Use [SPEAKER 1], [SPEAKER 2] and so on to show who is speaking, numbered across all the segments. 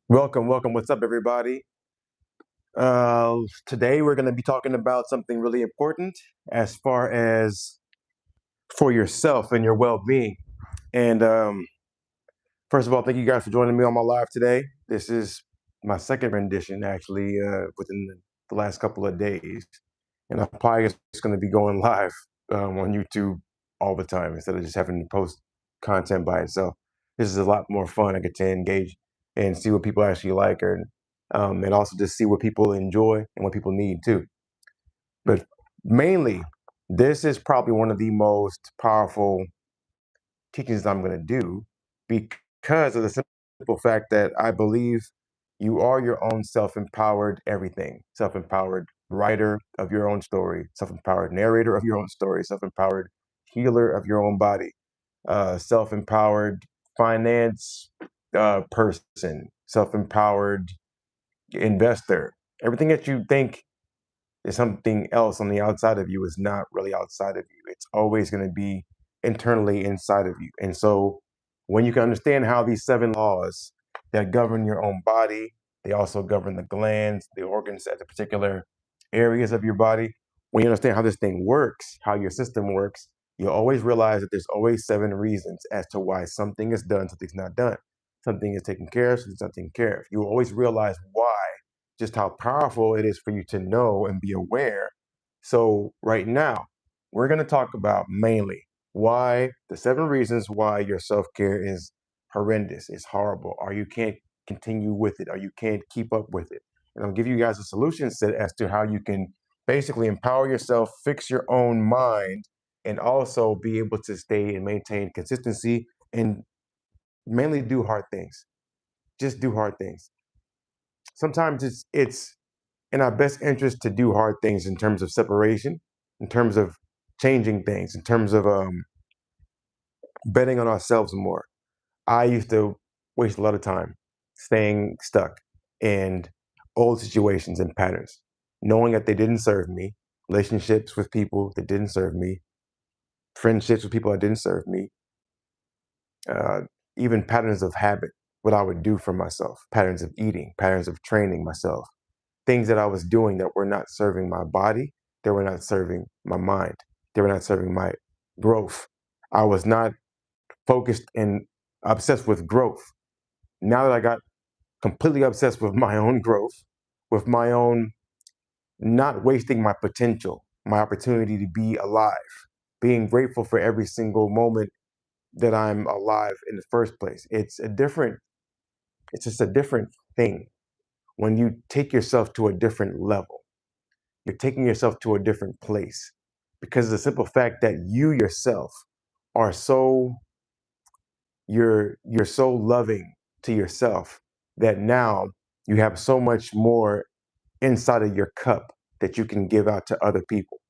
[SPEAKER 1] Welcome, welcome. What's up, everybody? Today we're going to be talking about something really important as far as for yourself and your well-being. And first of all, thank you guys for joining me on my live today. This is my second rendition, actually, within the last couple of days, and I'm probably just going to be going live on YouTube all the time instead of just having to post content by itself. This is a lot more fun. I get to engage and see what people actually like, and also just see what people enjoy and what people need too. But mainly, this is probably one of the most powerful teachings I'm going to do because of the simple fact that I believe you are your own self-empowered everything, self-empowered writer of your own story, self-empowered narrator of your own story, self-empowered healer of your own body, self-empowered finance person, self-empowered investor. Everything that you think is something else on the outside of you is not really outside of you. It's always going to be internally inside of you. And so when you can understand how these 7 laws that govern your own body, they also govern the glands, the organs at the particular areas of your body. When you understand how this thing works, how your system works, you'll always realize that there's always 7 reasons as to why something is done, something's not done. Something is taken care of, something's not taken care of. You will always realize why, just how powerful it is for you to know and be aware. So right now, we're going to talk about mainly why the 7 reasons why your self-care is horrendous, it's horrible, or you can't continue with it, or you can't keep up with it. And I'll give you guys a solution set as to how you can basically empower yourself, fix your own mind, and also be able to stay and maintain consistency and mainly do hard things. Just do hard things. Sometimes it's in our best interest to do hard things in terms of separation, in terms of changing things, in terms of betting on ourselves more. I used to waste a lot of time staying stuck in old situations and patterns, knowing that they didn't serve me, relationships with people that didn't serve me, friendships with people that didn't serve me, uh, even patterns of habit, what I would do for myself, patterns of eating, patterns of training myself, things that I was doing that were not serving my body, they were not serving my mind, they were not serving my growth. I was not focused and obsessed with growth. Now that I got completely obsessed with my own growth, with my own not wasting my potential, my opportunity to be alive, being grateful for every single moment that I'm alive in the first place. It's just a different thing when you take yourself to a different level. You're taking yourself to a different place because of the simple fact that you yourself are so you're so loving to yourself that now you have so much more inside of your cup that you can give out to other people.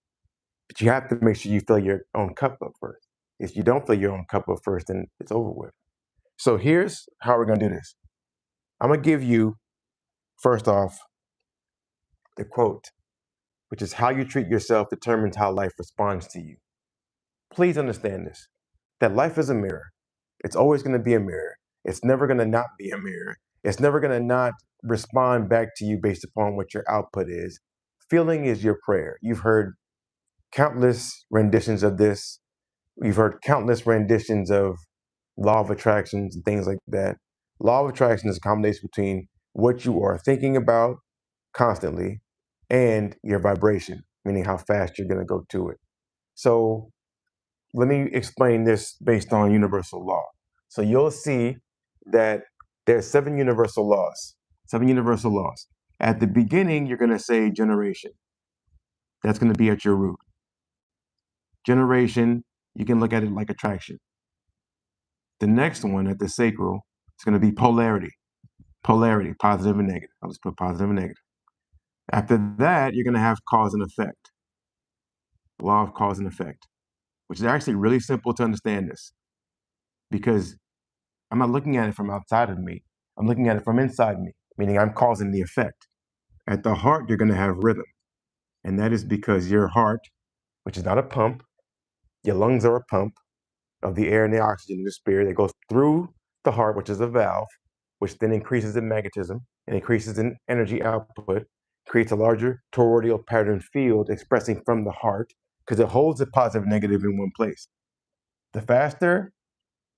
[SPEAKER 1] But you have to make sure you fill your own cup up first. If you don't fill your own cup up first, then it's over with. So here's how we're gonna do this. I'm gonna give you first off the quote, which is how you treat yourself determines how life responds to you. Please understand this, that life is a mirror. It's always going to be a mirror. It's never going to not be a mirror. It's never going to not respond back to you based upon what your output is. Feeling is your prayer. You've heard countless renditions of this. You've heard countless renditions of law of attractions and things like that. Law of attraction is a combination between what you are thinking about constantly and your vibration, meaning how fast you're going to go to it. So let me explain this based on universal law. So you'll see that there's 7 universal laws. 7 universal laws. At the beginning, you're going to say generation. That's going to be at your root. Generation, you can look at it like attraction. The next one at the sacral, it's going to be polarity. Polarity, positive and negative. I'll just put positive and negative. After that, you're going to have cause and effect. Law of cause and effect, which is actually really simple to understand this because I'm not looking at it from outside of me. I'm looking at it from inside me, meaning I'm causing the effect. At the heart, you're going to have rhythm. And that is because your heart, which is not a pump, your lungs are a pump of the air and the oxygen and the spirit that goes through the heart, which is a valve, which then increases in magnetism and increases in energy output, creates a larger toroidal pattern field expressing from the heart because it holds the positive and negative in one place. The faster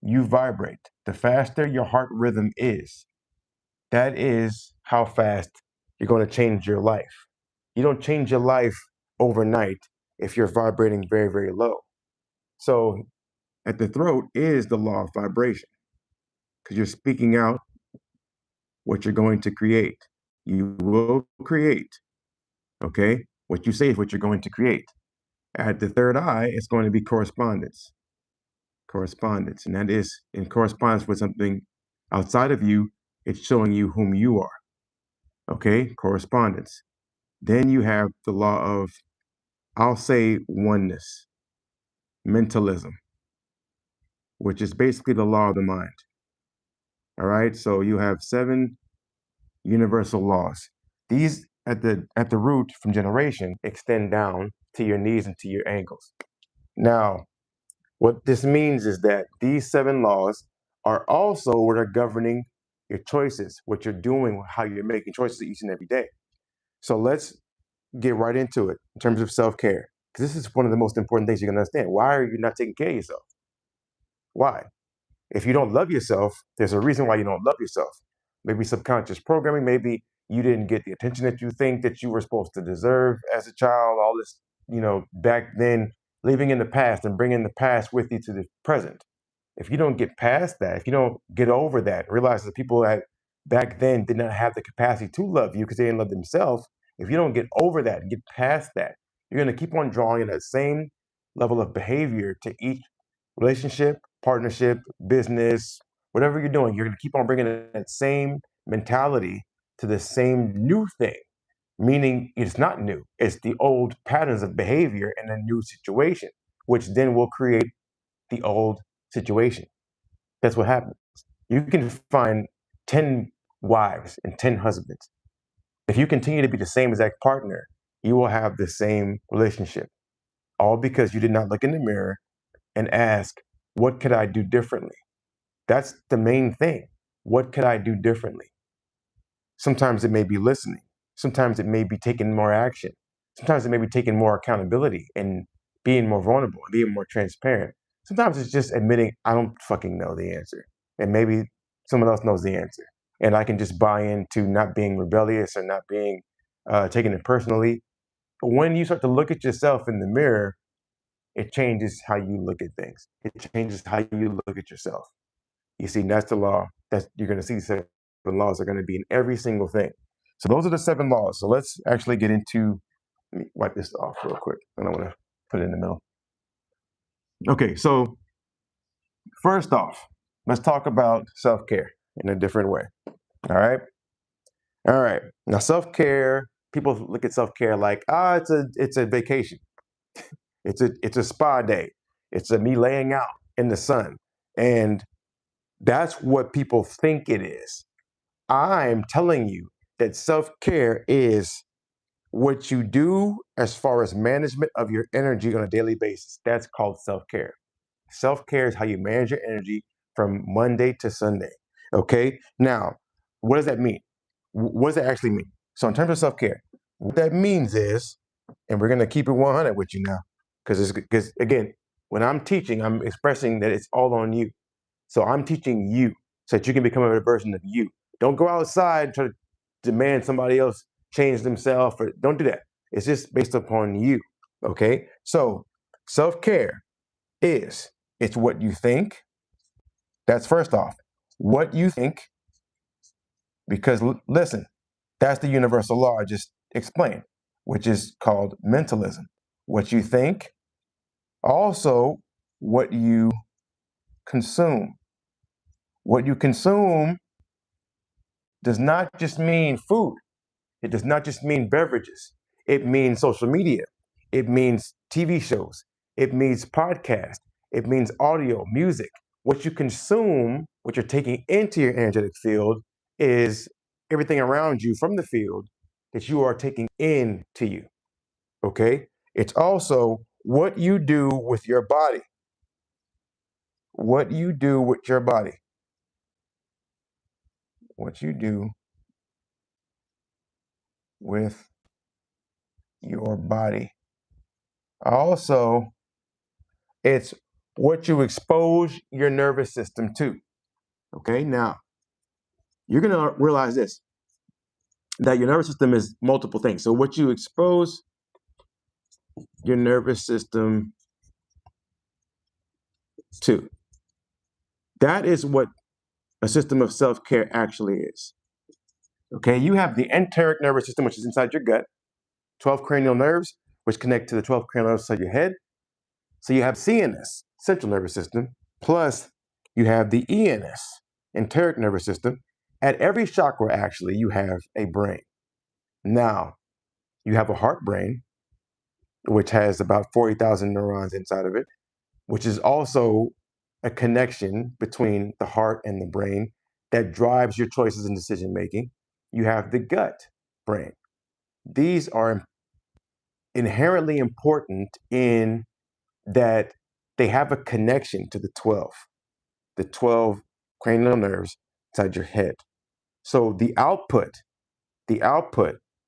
[SPEAKER 1] you vibrate, the faster your heart rhythm is. That is how fast you're going to change your life. You don't change your life overnight if you're vibrating very, very low. So at the throat is the law of vibration because you're speaking out what you're going to create. You will create, okay? What you say is what you're going to create. At the third eye, it's going to be correspondence. Correspondence. And that is in correspondence with something outside of you, it's showing you whom you are. Okay? Correspondence. Then you have the law of, I'll say, oneness, mentalism, which is basically the law of the mind. All right? So you have 7 universal laws. These at the root from generation extend down to your knees and to your ankles. Now, what this means is that these 7 laws are also what are governing your choices, what you're doing, how you're making choices each and every day. So let's get right into it in terms of self-care. Because this is one of the most important things you're going to understand. Why are you not taking care of yourself? Why? If you don't love yourself, there's a reason why you don't love yourself. Maybe subconscious programming, maybe you didn't get the attention that you think that you were supposed to deserve as a child, all this, back then, living in the past and bringing the past with you to the present. If you don't get past that, if you don't get over that, realize that people that back then did not have the capacity to love you because they didn't love themselves, if you don't get over that and get past that, you're going to keep on drawing in that same level of behavior to each relationship, partnership, business, whatever you're doing. You're going to keep on bringing that same mentality to the same new thing, meaning it's not new. It's the old patterns of behavior in a new situation, which then will create the old situation. That's what happens. You can find 10 wives and 10 husbands. If you continue to be the same exact partner, you will have the same relationship, all because you did not look in the mirror and ask, what could I do differently? That's the main thing. What could I do differently? Sometimes it may be listening. Sometimes it may be taking more action. Sometimes it may be taking more accountability and being more vulnerable and being more transparent. Sometimes it's just admitting, I don't fucking know the answer. And maybe someone else knows the answer. And I can just buy into not being rebellious or not being taking it personally. But when you start to look at yourself in the mirror, it changes how you look at things. It changes how you look at yourself. You see, that's the law. That's you're going to see 7 laws are going to be in every single thing. So those are the 7 laws. So let's actually get into. Let me wipe this off real quick. I don't want to put it in the middle. Okay, so first off, let's talk about self-care in a different way. All right. All right. Now, self-care. People look at self-care like, it's a vacation. It's a spa day. It's a me laying out in the sun, and that's what people think it is. I'm telling you that self-care is what you do as far as management of your energy on a daily basis. That's called self-care. Self-care is how you manage your energy from Monday to Sunday. Okay. Now, what does that mean? What does that actually mean? So in terms of self-care, what that means is, and we're going to keep it 100 with you now, because again, when I'm teaching, I'm expressing that it's all on you. So I'm teaching you so that you can become a better version of you. Don't go outside and try to demand somebody else change themselves, or don't do that. It's just based upon you. Okay. So self-care it's what you think. That's first off, what you think, because listen, that's the universal law I just explained, which is called mentalism. What you think, also what you consume. What you consume does not just mean food. It does not just mean beverages. It means social media. It means TV shows. It means podcasts. It means audio, music. What you consume, what you're taking into your energetic field, is everything around you from the field that you are taking into you. Okay? It's also what you do with your body. What you do with your body. what you do with your body. Also, it's what you expose your nervous system to. Okay, now you're going to realize this, that your nervous system is multiple things. So, what you expose your nervous system to, that is what a system of self care actually is. Okay, you have the enteric nervous system, which is inside your gut, 12 cranial nerves, which connect to the 12 cranial nerves inside your head. So you have CNS, central nervous system, plus you have the ENS, enteric nervous system. At every chakra, actually, you have a brain. Now, you have a heart brain, which has about 40,000 neurons inside of it, which is also a connection between the heart and the brain that drives your choices and decision making. You have the gut brain. These are inherently important in that they have a connection to the 12 cranial nerves inside your head. So the output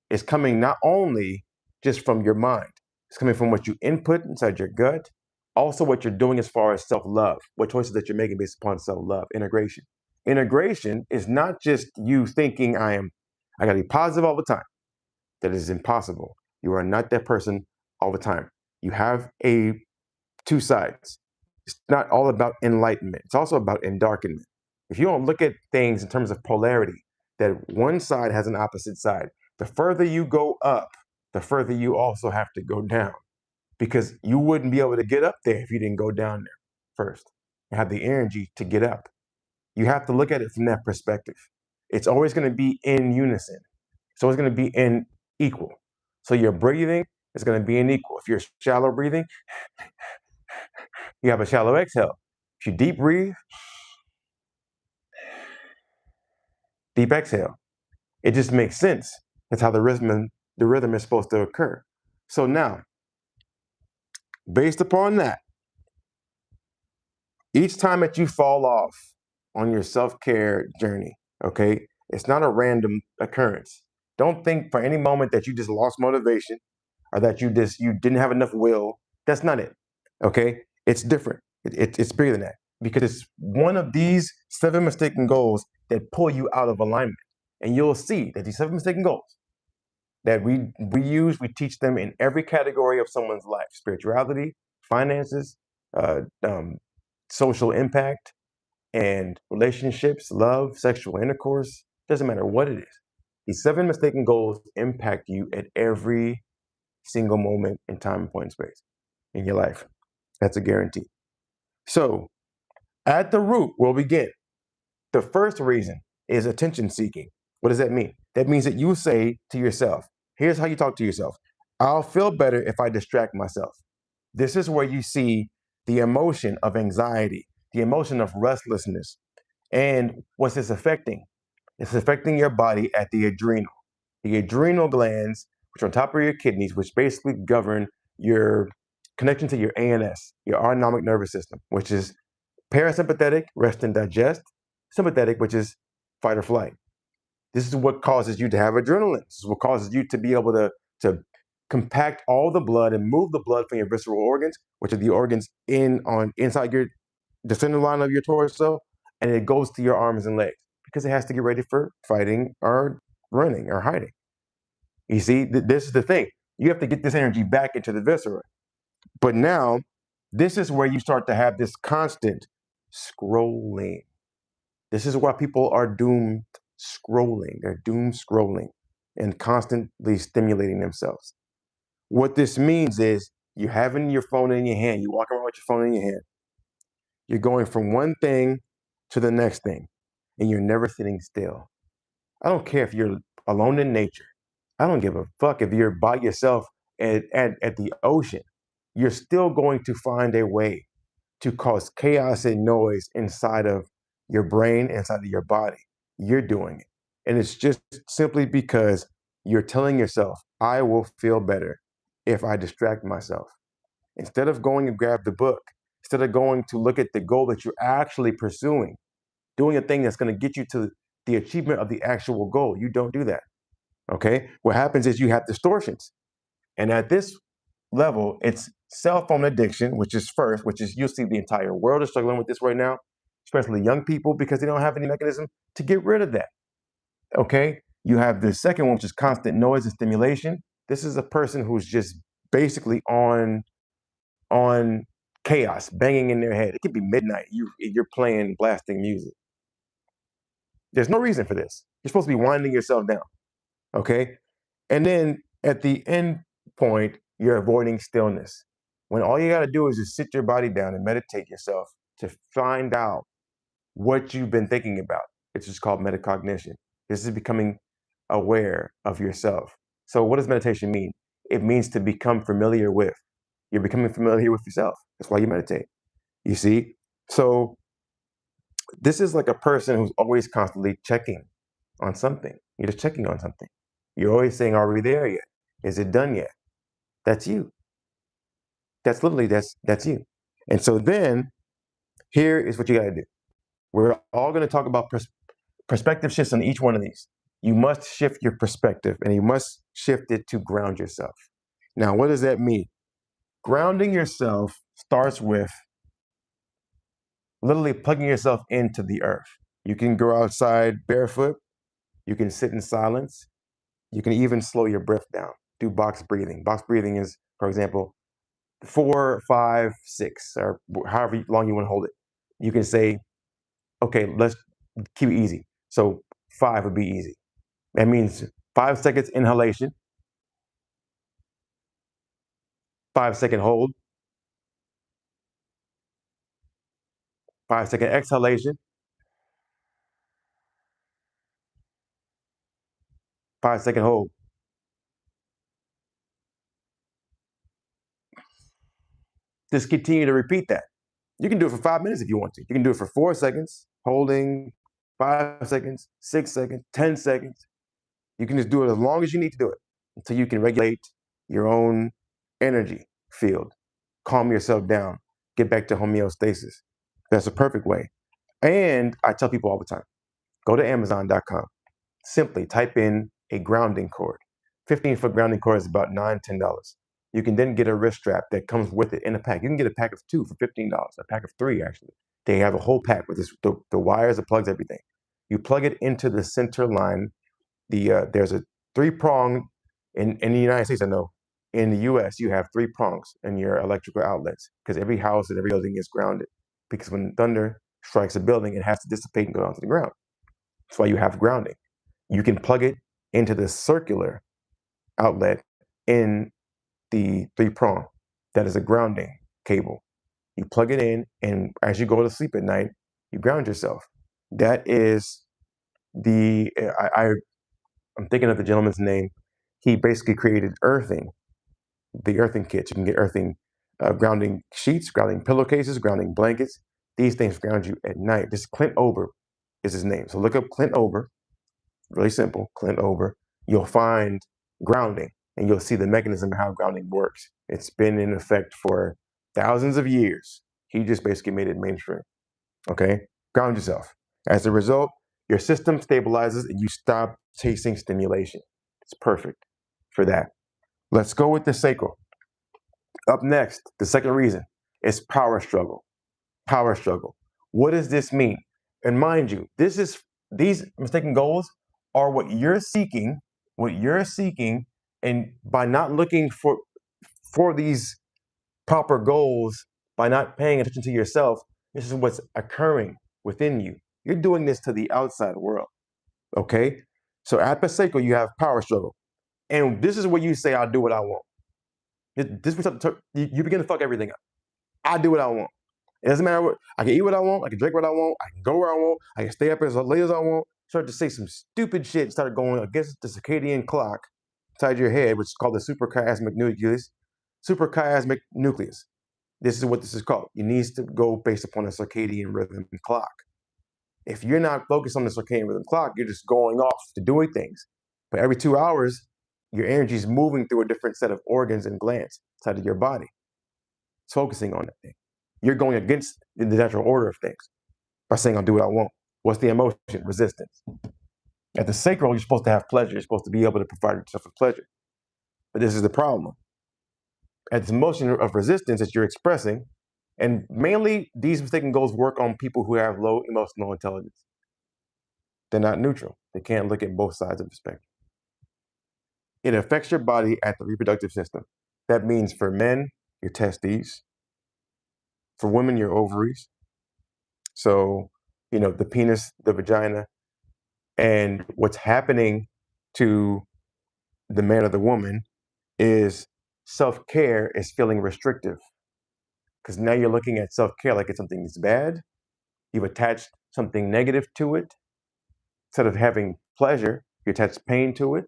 [SPEAKER 1] is coming not only just from your mind, it's coming from what you input inside your gut, also what you're doing as far as self-love, what choices that you're making based upon self-love, integration. Integration is not just you thinking I gotta be positive all the time. That is impossible. You are not that person all the time. You have two sides. It's not all about enlightenment. It's also about endarkenment. If you don't look at things in terms of polarity, that one side has an opposite side. The further you go up, the further you also have to go down, because you wouldn't be able to get up there if you didn't go down there first and have the energy to get up. You have to look at it from that perspective. It's always going to be in unison. It's always going to be in equal. So your breathing is going to be in equal. If you're shallow breathing, you have a shallow exhale. If you deep breathe, deep exhale. It just makes sense. That's how the rhythm is supposed to occur. So now, based upon that, each time that you fall off on your self-care journey, okay, it's not a random occurrence. Don't think for any moment that you just lost motivation or that you didn't have enough will. That's not it. Okay, it's different. It's bigger than that, because it's one of these 7 mistaken goals that pull you out of alignment. And you'll see that these 7 mistaken goals that we teach them in every category of someone's life: spirituality, finances, uh, um, social impact, and relationships, love, sexual intercourse. Doesn't matter what it is. These 7 mistaken goals impact you at every single moment in time and point and space in your life. That's a guarantee. So at the root, we'll begin. The first reason is attention seeking. What does that mean? That means that you say to yourself, here's how you talk to yourself: I'll feel better if I distract myself. This is where you see the emotion of anxiety, the emotion of restlessness. And what's this affecting? It's affecting your body at the adrenal. The adrenal glands, which are on top of your kidneys, which basically govern your connection to your ANS, your autonomic nervous system, which is parasympathetic, rest and digest; sympathetic, which is fight or flight. This is what causes you to have adrenaline. This is what causes you to be able to compact all the blood and move the blood from your visceral organs, which are the organs inside your descending line of your torso, and it goes to your arms and legs because it has to get ready for fighting or running or hiding. You see, this is the thing. You have to get this energy back into the viscera. But now, this is where you start to have this constant scrolling. This is why people are doomed scrolling. They're doomed scrolling and constantly stimulating themselves. What this means is you're having your phone in your hand. You walk around with your phone in your hand. You're going from one thing to the next thing, and you're never sitting still. I don't care if you're alone in nature. I don't give a fuck if you're by yourself at the ocean. You're still going to find a way to cause chaos and noise inside of your brain, inside of your body. You're doing it. And it's just simply because you're telling yourself, I will feel better if I distract myself. Instead of going and grab the book, instead of going to look at the goal that you're actually pursuing, doing a thing that's going to get you the achievement of the actual goal. You don't do that. Okay? What happens is you have distortions. And at this level, it's cell phone addiction, which is first, which is you'll see the entire world is struggling with this right now, especially young people, because they don't have any mechanism to get rid of that. Okay? You have the second one, which is constant noise and stimulation. This is a person who's just basically on chaos, banging in their head. It could be midnight. You're playing blasting music. There's no reason for this. You're supposed to be winding yourself down. Okay? And then at the end point, you're avoiding stillness. When all you got to do is just sit your body down and meditate yourself to find out what you've been thinking about. It's just called metacognition. This is becoming aware of yourself. So what does meditation mean? It means to become familiar with. You're becoming familiar with yourself. That's why you meditate. You see? So this is like a person who's always constantly checking on something. You're just checking on something. You're always saying, are we there yet? Is it done yet? That's you. That's literally, that's you. And so then here is what you got to do. We're all going to talk about perspective shifts on each one of these. You must shift your perspective and you must shift it to ground yourself. Now, what does that mean? Grounding yourself starts with literally plugging yourself into the earth. You can go outside barefoot. You can sit in silence. You can even slow your breath down. Do box breathing. Box breathing is, for example, 4, 5, 6, or however long you want to hold it. You can say, okay, let's keep it easy. So 5 would be easy. That means 5 seconds inhalation, 5-second hold, 5-second exhalation, 5-second hold. Just continue to repeat that. You can do it for 5 minutes if you want to. You can do it for 4 seconds, holding, 5 seconds, 6 seconds, 10 seconds. You can just do it as long as you need to do it until you can regulate your own energy field, calm yourself down, get back to homeostasis. That's a perfect way. And I tell people all the time, go to Amazon.com, simply type in a grounding cord. 15-foot grounding cord is about $9, $10. You can then get a wrist strap that comes with it in a pack. You can get a pack of 2 for $15, a pack of 3 actually. They have a whole pack with this, the wires, the plugs, everything. You plug it into the center line. There's a 3-prong in the United States, I know. In the US, you have 3 prongs in your electrical outlets because every house and every building is grounded. Because when thunder strikes a building, it has to dissipate and go down to the ground. That's why you have grounding. You can plug it into the circular outlet in the 3-prong. That is a grounding cable. You plug it in, and as you go to sleep at night, you ground yourself. That is I'm thinking of the gentleman's name. He basically created earthing, the earthing kits. You can get earthing grounding sheets, grounding pillowcases, grounding blankets. These things ground you at night. This Clint Ober is his name. So look up Clint Ober. Really simple, Clint Ober. You'll find grounding, and you'll see the mechanism of how grounding works. It's been in effect for thousands of years. He just basically made it mainstream. Okay? Ground yourself. As a result, your system stabilizes and you stop chasing stimulation. It's perfect for that. Let's go with the sacral. Up next, the second reason is power struggle. Power struggle. What does this mean? And mind you, these mistaken goals are what you're seeking, and by not looking for these proper goals, by not paying attention to yourself, this is what's occurring within you. You're doing this to the outside world. Okay? So at the sacral, you have power struggle. And this is where you say, I'll do what I want. You begin to fuck everything up. I do what I want. It doesn't matter what. I can eat what I want. I can drink what I want. I can go where I want. I can stay up as late as I want. Start to say some stupid shit. Start going against the circadian clock inside your head, which is called the suprachiasmatic nucleus. Suprachiasmatic nucleus. This is what this is called. It needs to go based upon a circadian rhythm clock. If you're not focused on the circadian rhythm clock, you're just going off to doing things. But every 2 hours, your energy is moving through a different set of organs and glands inside of your body. It's focusing on that thing. You're going against the natural order of things by saying, I'll do what I want. What's the emotion? Resistance. At the sacral, you're supposed to have pleasure. You're supposed to be able to provide yourself with pleasure. But this is the problem. At this motion of resistance that you're expressing, and mainly these mistaken goals work on people who have low emotional intelligence. They're not neutral. They can't look at both sides of the spectrum. It affects your body at the reproductive system. That means for men, your testes. For women, your ovaries. So, the penis, the vagina. And what's happening to the man or the woman is self-care is feeling restrictive. Because now you're looking at self-care like it's something that's bad. You've attached something negative to it. Instead of having pleasure, you attach pain to it.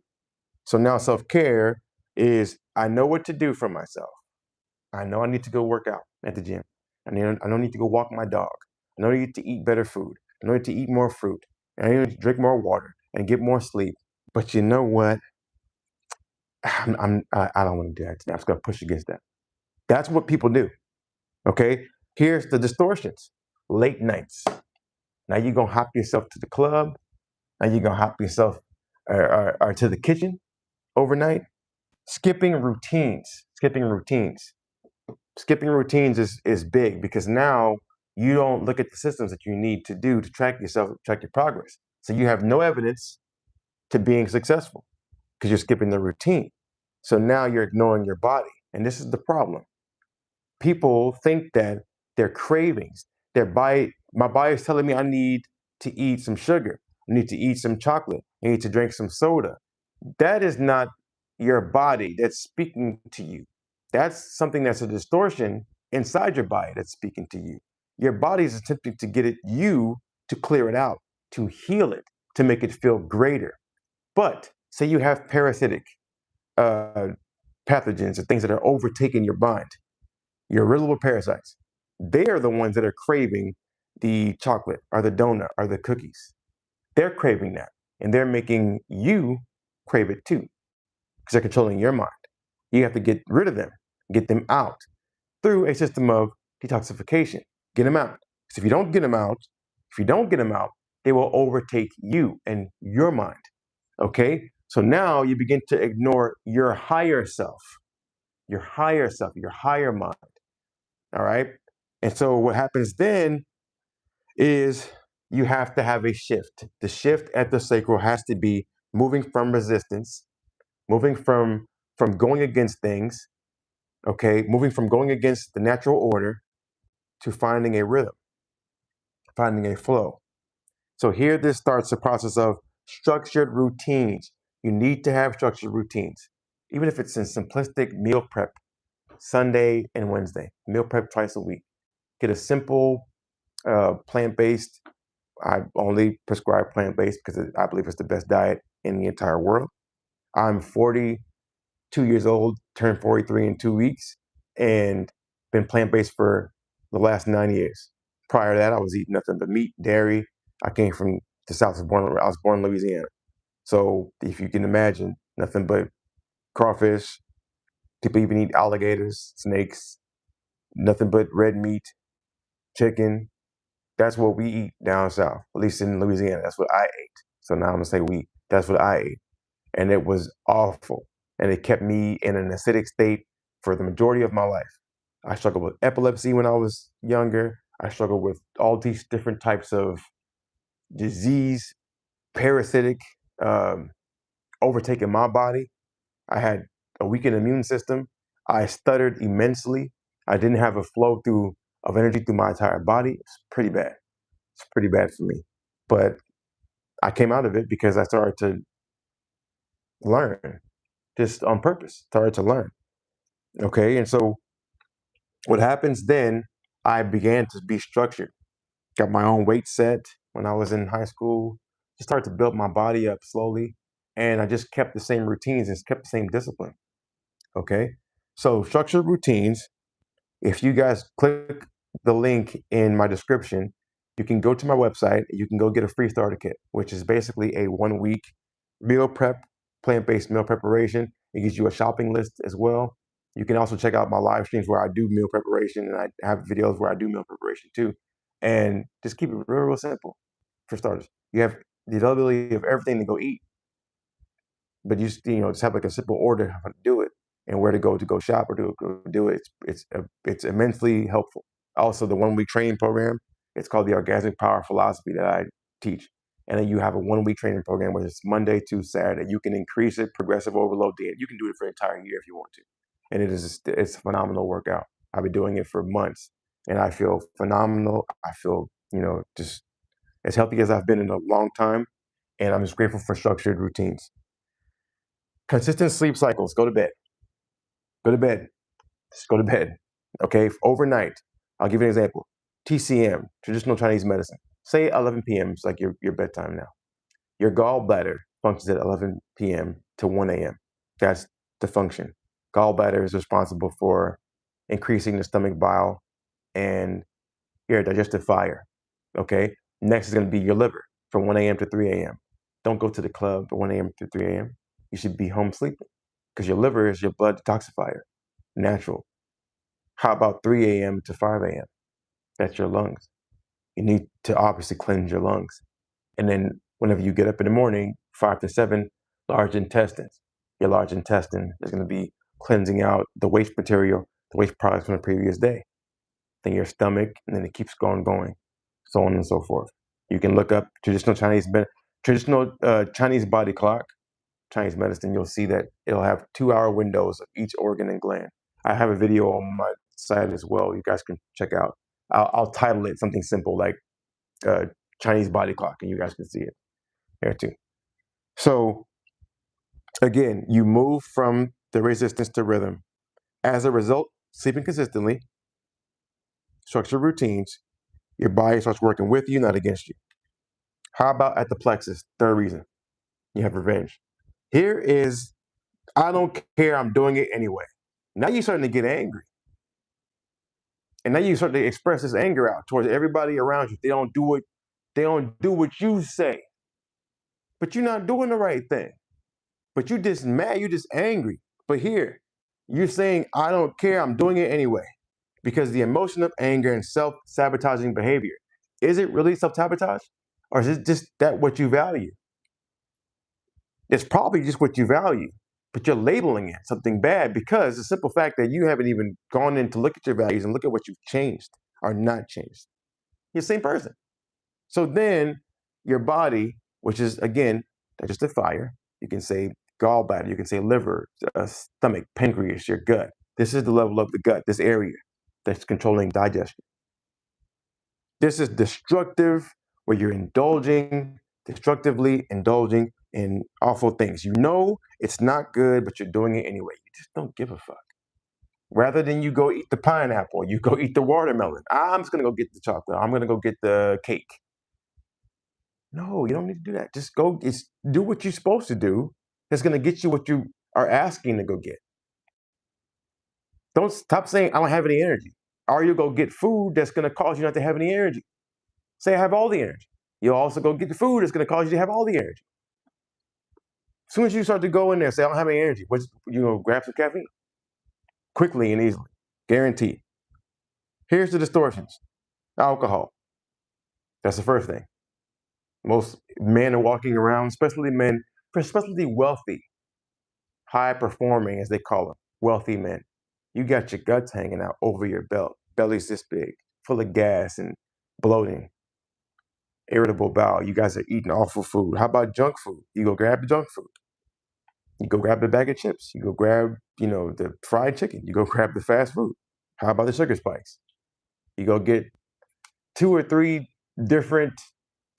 [SPEAKER 1] So now self-care is, I know what to do for myself. I know I need to go work I at the gym. I don't need to go walk my dog. I know I need to eat better food. I know I need to eat more fruit. And I need to drink more water and get more sleep. But you know what? I don't want to do that today. I'm just going to push against that. That's what people do. Okay? Here's the distortions. Late nights. Now you're going to hop yourself to the club. Now you're going to hop yourself or to the kitchen overnight. Skipping routines. Skipping routines is big because now you don't look at the systems that you need to do to track yourself, track your progress. So you have no evidence to being successful because you're skipping the routine. So now you're ignoring your body. And this is the problem. People think that their cravings, my body is telling me I need to eat some sugar. I need to eat some chocolate. I need to drink some soda. That is not your body that's speaking to you. That's something that's a distortion inside your body that's speaking to you. Your body is attempting to get you to clear it out, to heal it, to make it feel greater. But say you have parasitic pathogens or things that are overtaking your mind, your irritable parasites. They are the ones that are craving the chocolate or the donut or the cookies. They're craving that, and they're making you crave it too because they're controlling your mind. You have to get rid of them, get them out through a system of detoxification. Get them out. Because if you don't get them out, they will overtake you and your mind. Okay? So now you begin to ignore your higher self, your higher mind. All right? And so what happens then is you have to have a shift. The shift at the sacral has to be moving from resistance, moving from going against things, okay, moving from going against the natural order to finding a rhythm, finding a flow. So here this starts the process of structured routines. You need to have structured routines, even if it's in simplistic meal prep, Sunday and Wednesday, meal prep twice a week. Get a simple plant-based. I only prescribe plant-based because I believe it's the best diet in the entire world. I'm 42 years old, turned 43 in 2 weeks, and been plant-based for the last 9 years. Prior to that, I was eating nothing but meat, dairy. I came from the South. I was born in Louisiana. So if you can imagine, nothing but crawfish. People even eat alligators, snakes, nothing but red meat, chicken. That's what we eat down south, at least in Louisiana. That's what I ate. So now I'm gonna say we. That's what I ate. And it was awful. And it kept me in an acidic state for the majority of my life. I struggled with epilepsy when I was younger. I struggled with all these different types of disease, parasitic, overtaking my body. I had a weakened immune system. I stuttered immensely. I didn't have a flow through of energy through my entire body. It's pretty bad. It's pretty bad for me. But I came out of it because I started to learn, just on purpose, started to learn. Okay. And so what happens then, I began to be structured. Got my own weight set when I was in high school. Just started to build my body up slowly. And I just kept the same routines and kept the same discipline. Okay. So structured routines, if you guys click the link in my description, you can go to my website. You can go get a free starter kit, which is basically a 1 week meal prep, plant-based meal preparation. It gives you a shopping list as well. You can also check out my live streams where I do meal preparation, and I have videos where I do meal preparation too. And just keep it real, real simple for starters. You have the availability of everything to go eat, but just have like a simple order how to do it and where to go shop or to go do it. It's immensely helpful. Also, the 1 week training program, it's called the Orgasmic Power Philosophy that I teach. And then you have a 1 week training program where it's Monday to Saturday. You can increase it, progressive overload day. You can do it for an entire year if you want to. And it's a phenomenal workout. I've been doing it for months and I feel phenomenal. I feel, just as healthy as I've been in a long time. And I'm just grateful for structured routines. Consistent sleep cycles. Go to bed. Go to bed. Just go to bed. Okay? Overnight. I'll give you an example. TCM, traditional Chinese medicine. Say 11 p.m. is like your bedtime now. Your gallbladder functions at 11 p.m. to 1 a.m. That's the function. Gallbladder is responsible for increasing the stomach bile and your digestive fire. Okay? Next is going to be your liver from 1 a.m. to 3 a.m. Don't go to the club from 1 a.m. to 3 a.m. You should be home sleeping because your liver is your blood detoxifier, natural. How about 3 a.m. to 5 a.m.? That's your lungs. You need to obviously cleanse your lungs. And then whenever you get up in the morning, 5 to 7, large intestines. Your large intestine is going to be cleansing out the waste material, the waste products from the previous day. Then your stomach, and then it keeps going, so on and so forth. You can look up traditional Chinese body clock, Chinese medicine. You'll see that it'll have 2-hour windows of each organ and gland. I have a video on my site as well. You guys can check out. I'll title it something simple like Chinese body clock, and you guys can see it there too. So again, you move from the resistance to rhythm. As a result, sleeping consistently, structured routines, your body starts working with you, not against you. How about at the plexus? Third reason, you have revenge. Here is, I don't care, I'm doing it anyway. Now you're starting to get angry. And now you start to express this anger out towards everybody around you. They don't do what you say. But you're not doing the right thing. But you're just mad, you're just angry. But here, you're saying, I don't care, I'm doing it anyway. Because the emotion of anger and self-sabotaging behavior, is it really self-sabotage? Or is it just that what you value? It's probably just what you value, but you're labeling it something bad because the simple fact that you haven't even gone in to look at your values and look at what you've changed or not changed. You're the same person. So then your body, which is, again, digestive fire, you can say gallbladder, you can say liver, stomach, pancreas, your gut. This is the level of the gut, this area that's controlling digestion. This is destructive, where you're destructively indulging in awful things. You know it's not good, but you're doing it anyway. You just don't give a fuck. Rather than you go eat the pineapple, you go eat the watermelon. I'm just gonna go get the chocolate. I'm gonna go get the cake. No, you don't need to do that. Just do what you're supposed to do. That's gonna get you what you are asking to go get. Don't stop saying I don't have any energy. Or you go get food that's gonna cause you not to have any energy. Say I have all the energy. You'll also go get the food that's gonna cause you to have all the energy. As soon as you start to go in there and say I don't have any energy, grab some caffeine. Quickly and easily. Guaranteed. Here's the distortions. Alcohol. That's the first thing. Most men are walking around, especially wealthy, high performing, as they call them, wealthy men. You got your guts hanging out over your belt, belly's this big, full of gas and bloating, irritable bowel. You guys are eating awful food. How about junk food? You go grab the junk food. You go grab the bag of chips. You go grab, the fried chicken. You go grab the fast food. How about the sugar spikes? You go get 2 or 3 different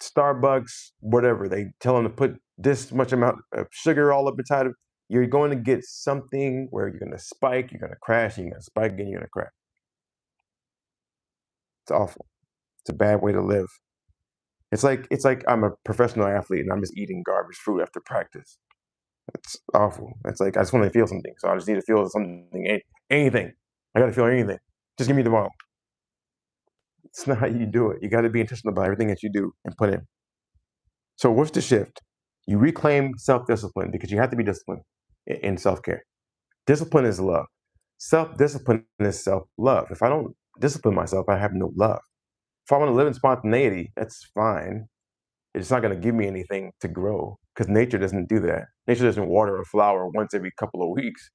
[SPEAKER 1] Starbucks, whatever. They tell them to put this much amount of sugar all up inside of. You're going to get something where you're going to spike, you're going to crash, and you're going to spike again, you're going to crash. It's awful. It's a bad way to live. It's like I'm a professional athlete and I'm just eating garbage food after practice. It's awful. It's like I just want to feel something, so I just need to feel something, anything. I got to feel anything. Just give me the ball. It's not how you do it. You got to be intentional about everything that you do and put in. So what's the shift? You reclaim self-discipline because you have to be disciplined in self-care. Discipline is love. Self-discipline is self-love. If I don't discipline myself, I have no love. If I want to live in spontaneity, that's fine. It's not going to give me anything to grow because nature doesn't do that. Nature doesn't water a flower once every couple of weeks.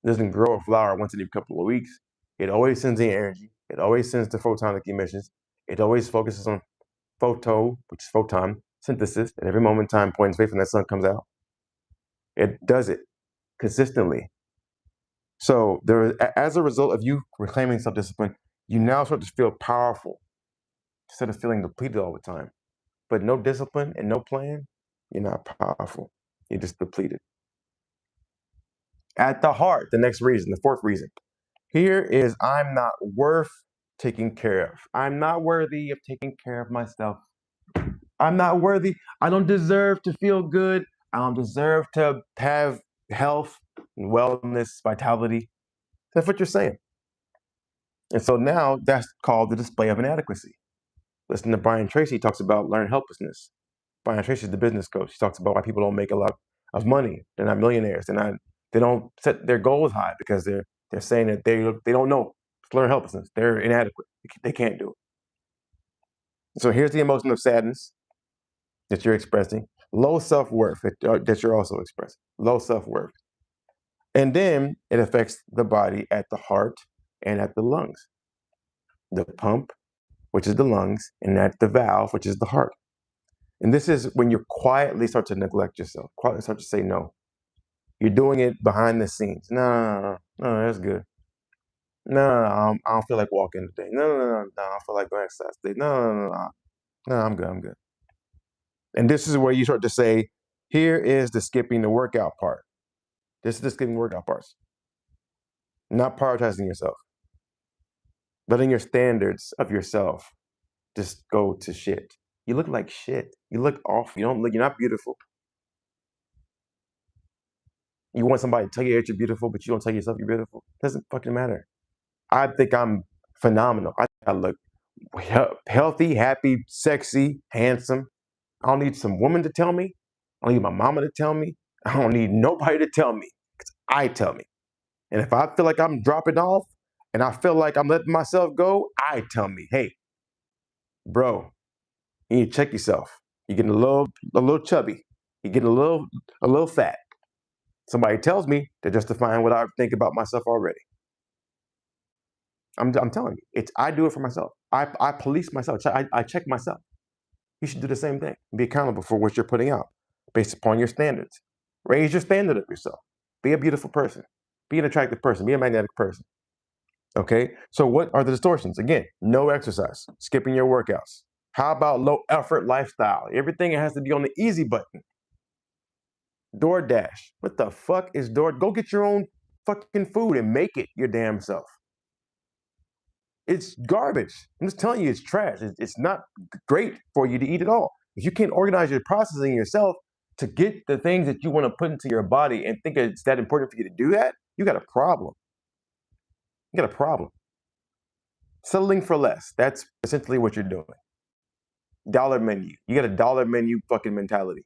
[SPEAKER 1] It doesn't grow a flower once every couple of weeks. It always sends the energy. It always sends the photonic emissions. It always focuses on which is photon synthesis at every moment in time, point in space when that sun comes out. It does it consistently. So as a result of you reclaiming self-discipline, you now start to feel powerful instead of feeling depleted all the time. But no discipline and no plan, you're not powerful. You're just depleted. At the heart, the next reason, the fourth reason, here is I'm not worth taking care of. I'm not worthy of taking care of myself. I'm not worthy. I don't deserve to feel good. I don't deserve to have health, wellness, vitality. That's what you're saying. And so now that's called the display of inadequacy. Listen to Brian Tracy, he talks about learned helplessness. Brian Tracy is the business coach. He talks about why people don't make a lot of money. They're not millionaires. They don't set their goals high because they're saying that they don't know. It's learned helplessness. They're inadequate. They can't do it. So here's the emotion of sadness that you're expressing. Low self-worth that you're also expressing. Low self-worth. And then it affects the body at the heart and at the lungs. The pump, which is the lungs, and at the valve, which is the heart. And this is when you quietly start to neglect yourself, quietly start to say no. You're doing it behind the scenes. No, that's good. No, I don't feel like walking today. No, I don't feel like going exercise today. No, I'm good. And this is where you start to say, here is the skipping the workout part. This is the skipping workout parts. Not prioritizing yourself. Letting your standards of yourself just go to shit. You look like shit. You look awful. You're not beautiful. You want somebody to tell you that you're beautiful, but you don't tell yourself you're beautiful. Doesn't fucking matter. I think I'm phenomenal. I think I look healthy, happy, sexy, handsome. I don't need some woman to tell me. I don't need my mama to tell me. I don't need nobody to tell me. I tell me. And if I feel like I'm dropping off and I feel like I'm letting myself go, I tell me, hey, bro, you need to check yourself. You're getting a little chubby. You're getting a little fat. Somebody tells me they're justifying what I think about myself already. I'm telling you, I do it for myself. I police myself. I check myself. You should do the same thing. Be accountable for what you're putting out based upon your standards. Raise your standard of yourself. Be a beautiful person. Be an attractive person. Be a magnetic person. Okay? So what are the distortions? Again, no exercise, skipping your workouts. How about low effort lifestyle? Everything has to be on the easy button. DoorDash. What the fuck is Go get your own fucking food and make it your damn self. It's garbage. I'm just telling you, it's trash. It's not great for you to eat at all. If you can't organize your processing yourself to get the things that you want to put into your body and think it's that important for you to do that, you got a problem. You got a problem. Settling for less. That's essentially what you're doing. Dollar menu. You got a dollar menu fucking mentality.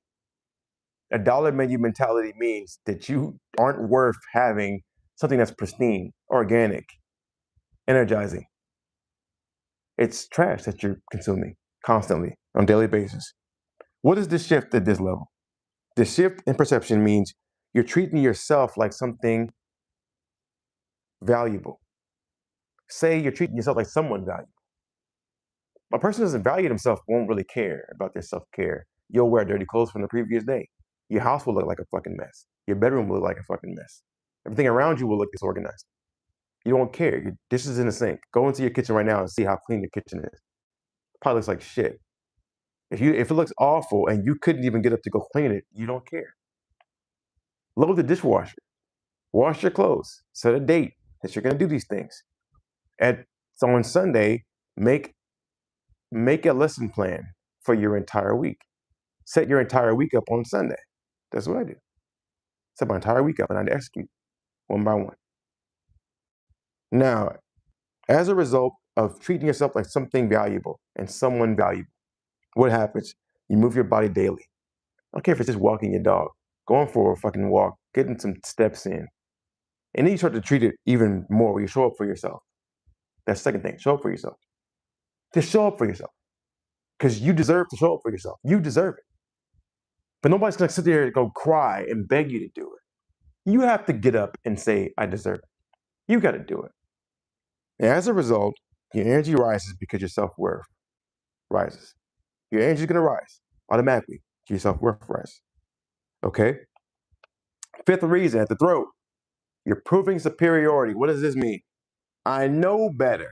[SPEAKER 1] A dollar menu mentality means that you aren't worth having something that's pristine, organic, energizing. It's trash that you're consuming constantly on a daily basis. What is the shift at this level? The shift in perception means you're treating yourself like something valuable. Say you're treating yourself like someone valuable. A person who doesn't value themselves won't really care about their self-care. You'll wear dirty clothes from the previous day. Your house will look like a fucking mess. Your bedroom will look like a fucking mess. Everything around you will look disorganized. You don't care. Your dishes in the sink. Go into your kitchen right now and see how clean your kitchen is. Probably looks like shit. If it looks awful and you couldn't even get up to go clean it, you don't care. Load the dishwasher. Wash your clothes. Set a date that you're going to do these things. So on Sunday, make a lesson plan for your entire week. Set your entire week up on Sunday. That's what I do. Set my entire week up and I execute one by one. Now, as a result of treating yourself like something valuable and someone valuable, what happens? You move your body daily. I don't care if it's just walking your dog, going for a fucking walk, getting some steps in. And then you start to treat it even more where you show up for yourself. That's the second thing. Show up for yourself. Just show up for yourself. because you deserve to show up for yourself. You deserve it. But nobody's going to sit there and go cry and beg you to do it. You have to get up and say, I deserve it. You got to do it. And as a result, your energy rises because your self-worth rises. Your energy is going to rise automatically. Your self-worth rises. Okay? Fifth reason at the throat, you're proving superiority. What does this mean? I know better.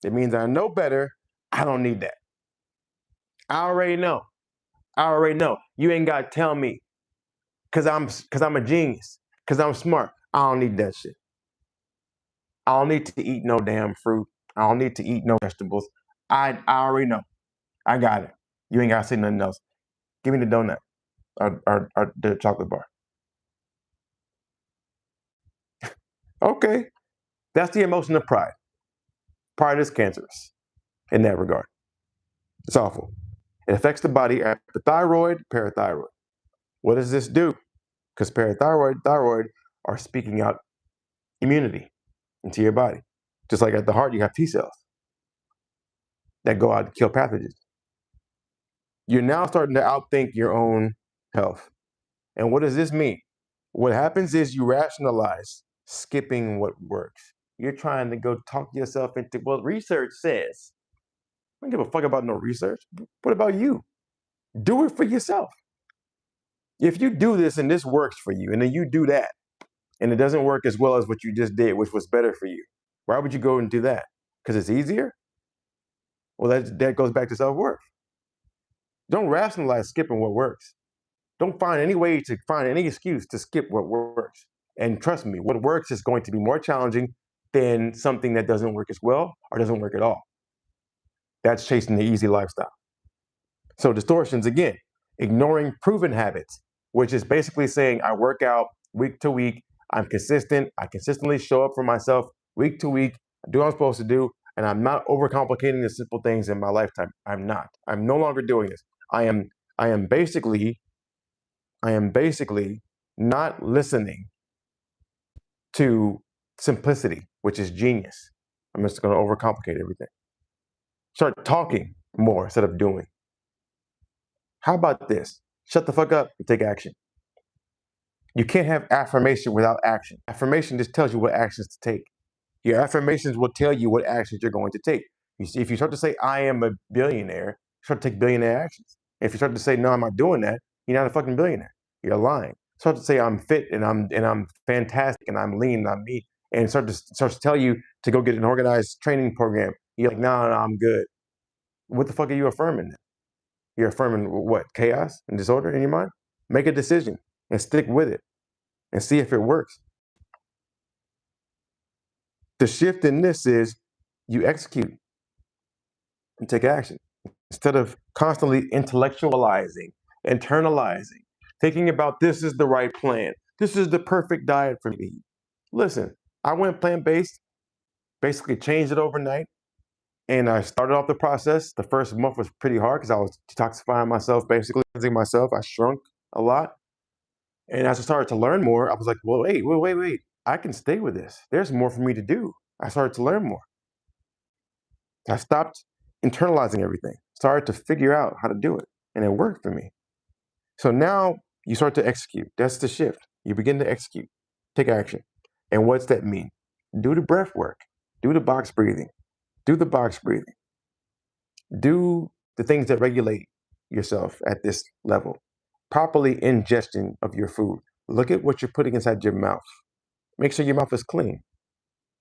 [SPEAKER 1] It means I know better. I don't need that. I already know. I already know. You ain't got to tell me because I'm a genius, because I'm smart. I don't need that shit. I don't need to eat no damn fruit. I don't need to eat no vegetables. I already know. I got it. You ain't got to say nothing else. Give me the donut or the chocolate bar. Okay. That's the emotion of pride. Pride is cancerous in that regard. It's awful. It affects the body at the thyroid, parathyroid. What does this do? Because parathyroid, thyroid are speaking out immunity into your body. Just like at the heart, you have T cells that go out to kill pathogens. You're now starting to outthink your own health. And what does this mean? What happens is you rationalize skipping what works. You're trying to go talk yourself into, well, research says. I don't give a fuck about no research. What about you? Do it for yourself. If you do this and this works for you, and then you do that, and it doesn't work as well as what you just did, which was better for you, why would you go and do that? Because it's easier? Well, that goes back to self-worth. Don't rationalize skipping what works. Don't find any way to find any excuse to skip what works. And trust me, what works is going to be more challenging than something that doesn't work as well or doesn't work at all. That's chasing the easy lifestyle. So distortions, again, ignoring proven habits, which is basically saying I work out week to week, I'm consistent, I consistently show up for myself week to week, I do what I'm supposed to do, and I'm not overcomplicating the simple things in my lifetime. I'm not. I'm no longer doing this. I am basically not listening to simplicity, which is genius. I'm just going to overcomplicate everything. Start talking more instead of doing. How about this? Shut the fuck up and take action. You can't have affirmation without action. Affirmation just tells you what actions to take. Your affirmations will tell you what actions you're going to take. You see, if you start to say, I am a billionaire, start to take billionaire actions. If you start to say, no, I'm not doing that, you're not a fucking billionaire. You're lying. Start to say, I'm fit and I'm fantastic and I'm lean and I'm meat, and start to tell you to go get an organized training program. You're like, no, I'm good. What the fuck are you affirming then? You're affirming what? Chaos and disorder in your mind? Make a decision and stick with it and see if it works. The shift in this is you execute and take action instead of constantly intellectualizing, internalizing, thinking about this is the right plan. This is the perfect diet for me. Listen, I went plant-based, basically changed it overnight, and I started off the process. The first month was pretty hard because I was detoxifying myself, basically cleansing myself. I shrunk a lot. And as I started to learn more, I was like, well, wait. I can stay with this. There's more for me to do. I started to learn more. I stopped internalizing everything, started to figure out how to do it, and it worked for me. So now you start to execute. That's the shift. You begin to execute, take action. And what's that mean? Do the breath work, do the box breathing, do the box breathing, do the things that regulate yourself at this level. Properly ingestion of your food. Look at what you're putting inside your mouth. Make sure your mouth is clean.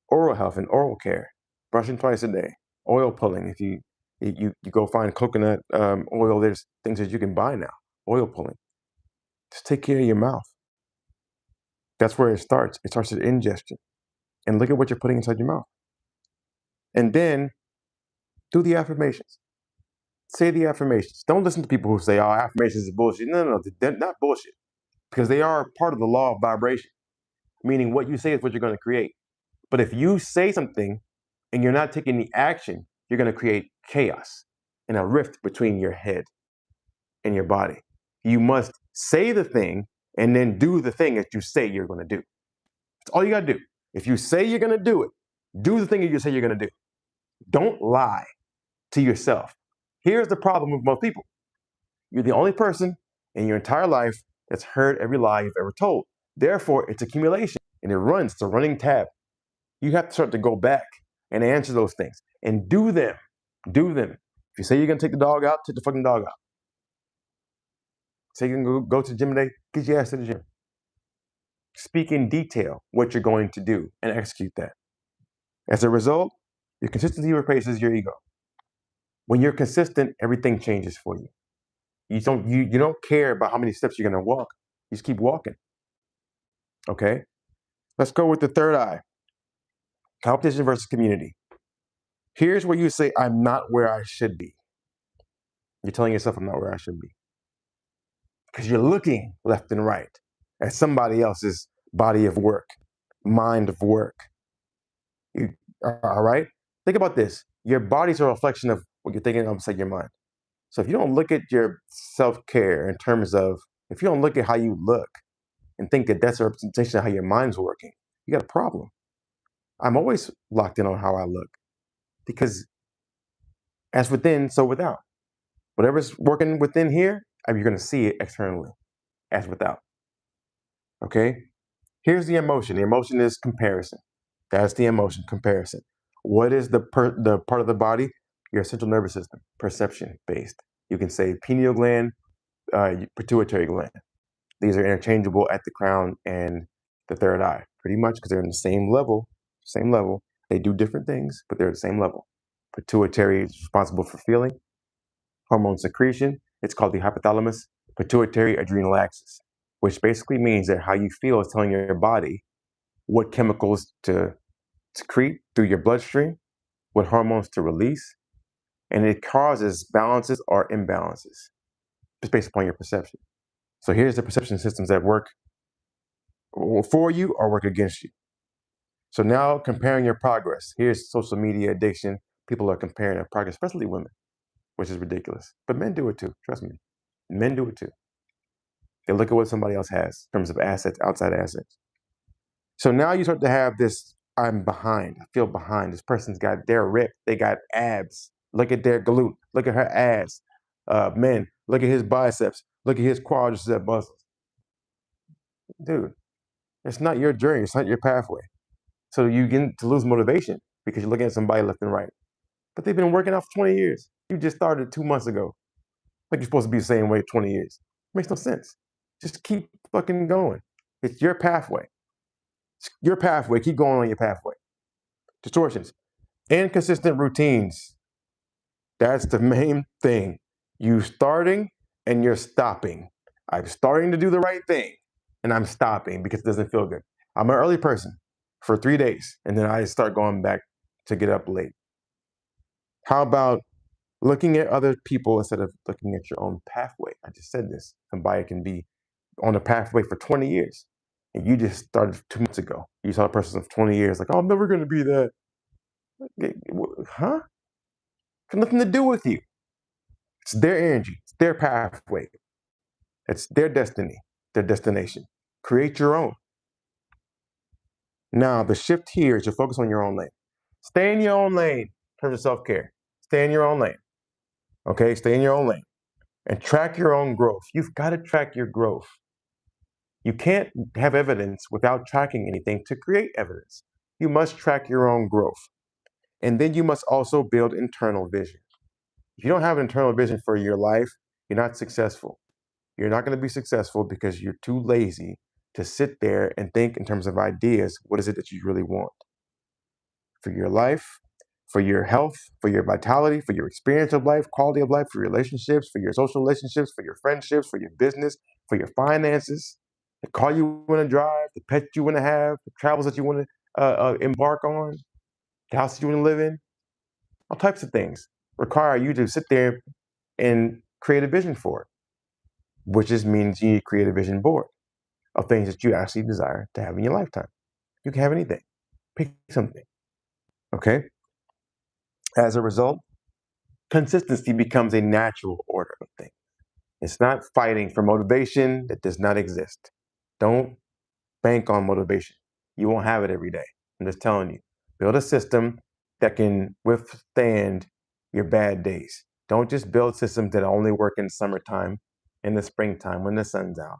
[SPEAKER 1] Oral health and oral care. Brushing twice a day. Oil pulling. If you go find coconut oil, there's things that you can buy now. Oil pulling. Just take care of your mouth. That's where it starts. It starts with ingestion. And look at what you're putting inside your mouth. And then do the affirmations. Say the affirmations. Don't listen to people who say, oh, affirmations is bullshit. No, they're not bullshit. Because they are part of the law of vibration. Meaning what you say is what you're going to create. But if you say something and you're not taking the action, you're going to create chaos and a rift between your head and your body. You must say the thing and then do the thing that you say you're going to do. That's all you got to do. If you say you're going to do it, do the thing that you say you're going to do. Don't lie to yourself. Here's the problem with most people. You're the only person in your entire life that's heard every lie you've ever told. Therefore, it's accumulation and it runs. It's a running tab. You have to start to go back and answer those things and do them. Do them. If you say you're going to take the dog out, take the fucking dog out. Say you're going to go to the gym today, get your ass to the gym. Speak in detail what you're going to do and execute that. As a result, your consistency replaces your ego. When you're consistent, everything changes for you. You don't care about how many steps you're going to walk. You just keep walking. Okay? Let's go with the third eye. Competition versus community. Here's where you say, I'm not where I should be. You're telling yourself, I'm not where I should be. Because you're looking left and right at somebody else's body of work, mind of work. All right? Think about this. Your body's a reflection of what you're thinking outside your mind. So if you don't look at your self-care in terms of, if you don't look at how you look and think that that's a representation of how your mind's working, you got a problem. I'm always locked in on how I look because as within, so without. Whatever's working within here, you're going to see it externally as without. Okay? Here's the emotion. The emotion is comparison. That's the emotion, comparison. What is the part of the body? Your central nervous system, perception based. You can say pineal gland, pituitary gland. These are interchangeable at the crown and the third eye, pretty much because they're in the same level. They do different things, but they're at the same level. Pituitary is responsible for feeling, hormone secretion. It's called the hypothalamus pituitary adrenal axis, which basically means that how you feel is telling your body what chemicals to secrete through your bloodstream, what hormones to release, and it causes balances or imbalances just based upon your perception. So here's the perception systems that work for you or work against you. So now comparing your progress. Here's social media addiction. People are comparing their progress, especially women, which is ridiculous. But men do it too, trust me. Men do it too. They look at what somebody else has in terms of assets, outside assets. So now you start to have this, I'm behind, I feel behind. This person's they're ripped, they got abs. Look at their glute, look at her ass. Men, look at his biceps, look at his quadricep muscles. Dude, it's not your journey, it's not your pathway. So you get to lose motivation because you're looking at somebody left and right. But they've been working out for 20 years. You just started 2 months ago. Like you're supposed to be the same way 20 years. Makes no sense. Just keep fucking going. It's your pathway. It's your pathway. Keep going on your pathway. Distortions. Inconsistent routines. That's the main thing. You starting and you're stopping. I'm starting to do the right thing and I'm stopping because it doesn't feel good. I'm an early person for 3 days and then I start going back to get up late. How about looking at other people instead of looking at your own pathway? I just said this. Somebody can be on a pathway for 20 years and you just started 2 months ago. You saw a person of 20 years like, oh, I'm never going to be that. Huh? It's nothing to do with you. It's their energy. It's their pathway. It's their destiny, their destination. Create your own. Now, the shift here is to focus on your own lane. Stay in your own lane in terms of self-care. Stay in your own lane. Okay? Stay in your own lane. And track your own growth. You've got to track your growth. You can't have evidence without tracking anything to create evidence. You must track your own growth. And then you must also build internal vision. If you don't have an internal vision for your life, you're not successful. You're not going to be successful because you're too lazy to sit there and think in terms of ideas. What is it that you really want for your life, for your health, for your vitality, for your experience of life, quality of life, for your relationships, for your social relationships, for your friendships, for your business, for your finances, the car you want to drive, the pet you want to have, the travels that you want to embark on, the house that you want to live in. All types of things require you to sit there and create a vision for it, which just means you need to create a vision board of things that you actually desire to have in your lifetime. You can have anything. Pick something. Okay? As a result, consistency becomes a natural order of things. It's not fighting for motivation that does not exist. Don't bank on motivation. You won't have it every day. I'm just telling you. Build a system that can withstand your bad days. Don't just build systems that only work in summertime, in the springtime, when the sun's out.